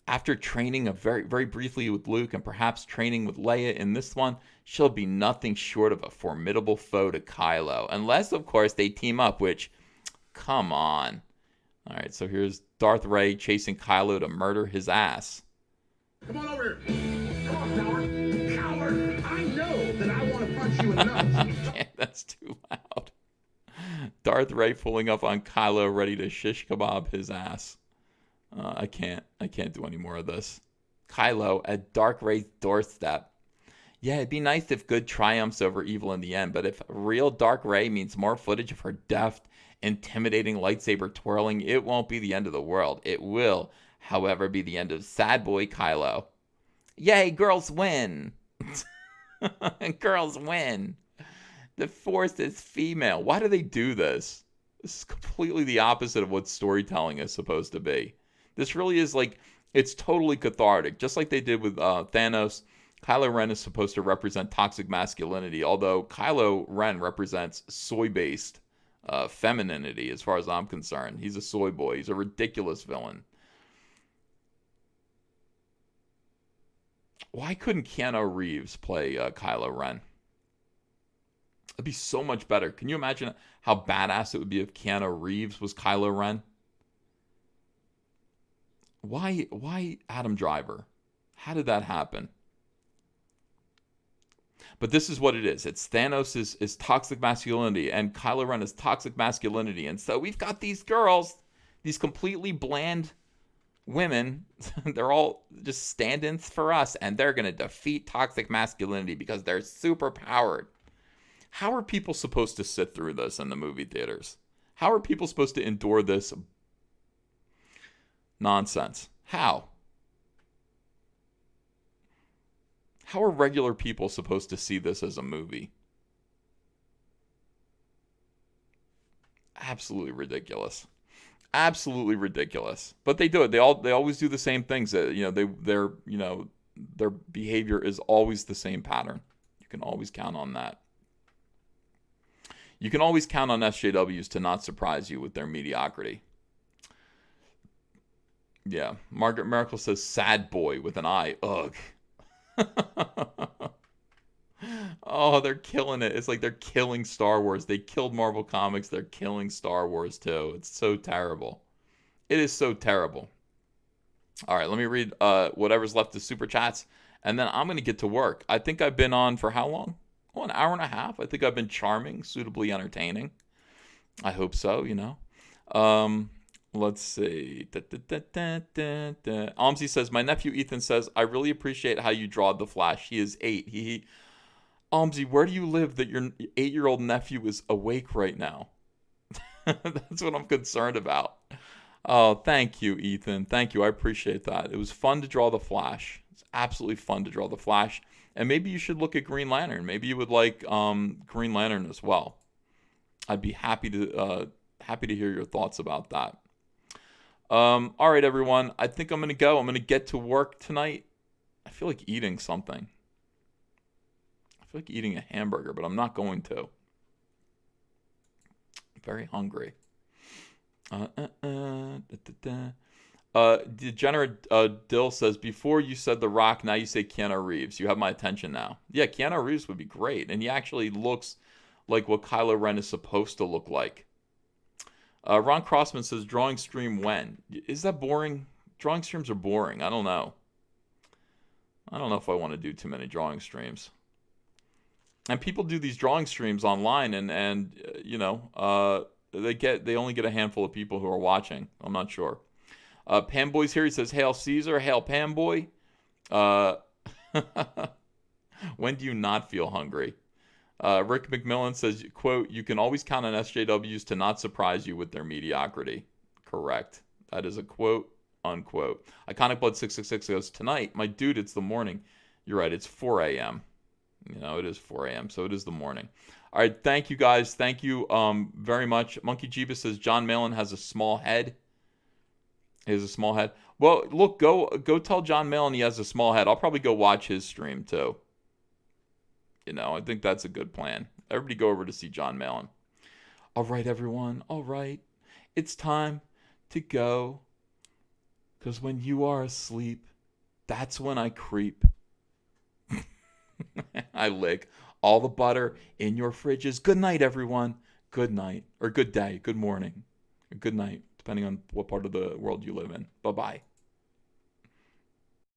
After training very, very briefly with Luke and perhaps training with Leia in this one, she'll be nothing short of a formidable foe to Kylo. Unless, of course, they team up, which, come on. All right, so here's Darth Rey chasing Kylo to murder his ass. Come on over here. Come on, coward. Coward. I know that I want to punch you in the nuts. That's too loud. Darth Rey pulling up on Kylo, ready to shish kebab his ass. I can't do any more of this. Kylo at Dark Rey's doorstep. Yeah, it'd be nice if good triumphs over evil in the end, but if real Dark Rey means more footage of her deft, intimidating lightsaber twirling, it won't be the end of the world. It will, however, be the end of sad boy Kylo. Yay, girls win! Girls win! The Force is female. Why do they do this? This is completely the opposite of what storytelling is supposed to be. This really is like, it's totally cathartic. Just like they did with Thanos, Kylo Ren is supposed to represent toxic masculinity, although Kylo Ren represents soy-based femininity as far as I'm concerned. He's a soy boy. He's a ridiculous villain. Why couldn't Keanu Reeves play Kylo Ren? It'd be so much better. Can you imagine how badass it would be if Keanu Reeves was Kylo Ren? Why Adam Driver? How did that happen? But this is what it is. It's Thanos is toxic masculinity, and Kylo Ren is toxic masculinity. And so we've got these girls, these completely bland women. They're all just stand-ins for us, and they're going to defeat toxic masculinity because they're super powered. How are people supposed to sit through this in the movie theaters? How are people supposed to endure this nonsense? How? How are regular people supposed to see this as a movie? Absolutely ridiculous. Absolutely ridiculous. But they do it. They always do the same things. Their behavior is always the same pattern. You can always count on that. You can always count on SJWs to not surprise you with their mediocrity. Yeah. Margaret Miracle says sad boy with an I. Ugh. Oh, they're killing it. It's like they're killing Star Wars. They killed Marvel Comics. They're killing Star Wars too. It's so terrible. It is so terrible. All right, let me read whatever's left of Super Chats, and then I'm going to get to work. I think I've been on for how long? Oh, an hour and a half. I think I've been charming, suitably entertaining. I hope so, Let's see. Almsy says, my nephew Ethan says, I really appreciate how you draw the Flash. He is 8. Almsy, where do you live that your 8-year-old nephew is awake right now? That's what I'm concerned about. Oh, thank you, Ethan. Thank you. I appreciate that. It was fun to draw the Flash. It's absolutely fun to draw the Flash. And maybe you should look at Green Lantern. Maybe you would like Green Lantern as well. I'd be happy to hear your thoughts about that. All right, everyone. I think I'm going to go. I'm going to get to work tonight. I feel like eating something. I feel like eating a hamburger, but I'm not going to. I'm very hungry. Degenerate Dill says, before you said The Rock, now you say Keanu Reeves. You have my attention now. Yeah, Keanu Reeves would be great. And he actually looks like what Kylo Ren is supposed to look like. Ron Crossman says, drawing stream when? Is that boring? Drawing streams are boring. I don't know. I don't know if I want to do too many drawing streams. And people do these drawing streams online, and they only get a handful of people who are watching. I'm not sure. Pamboy's here. He says, hail Caesar, hail Pamboy. When do you not feel hungry? Rick McMillan says, quote, you can always count on SJWs to not surprise you with their mediocrity. Correct. That is a quote, unquote. Iconic Blood 666 goes, tonight, my dude, it's the morning. You're right, it's 4 a.m. It is 4 a.m., so it is the morning. All right, thank you, guys. Thank you very much. Monkey Jeebus says, John Malin has a small head. He has a small head. Well, look, go tell John Malin he has a small head. I'll probably go watch his stream too. I think that's a good plan. Everybody go over to see John Malin. All right, everyone. All right. It's time to go. Because when you are asleep, that's when I creep. I lick all the butter in your fridges. Good night, everyone. Good night. Or good day. Good morning. Or good night, depending on what part of the world you live in. Bye-bye.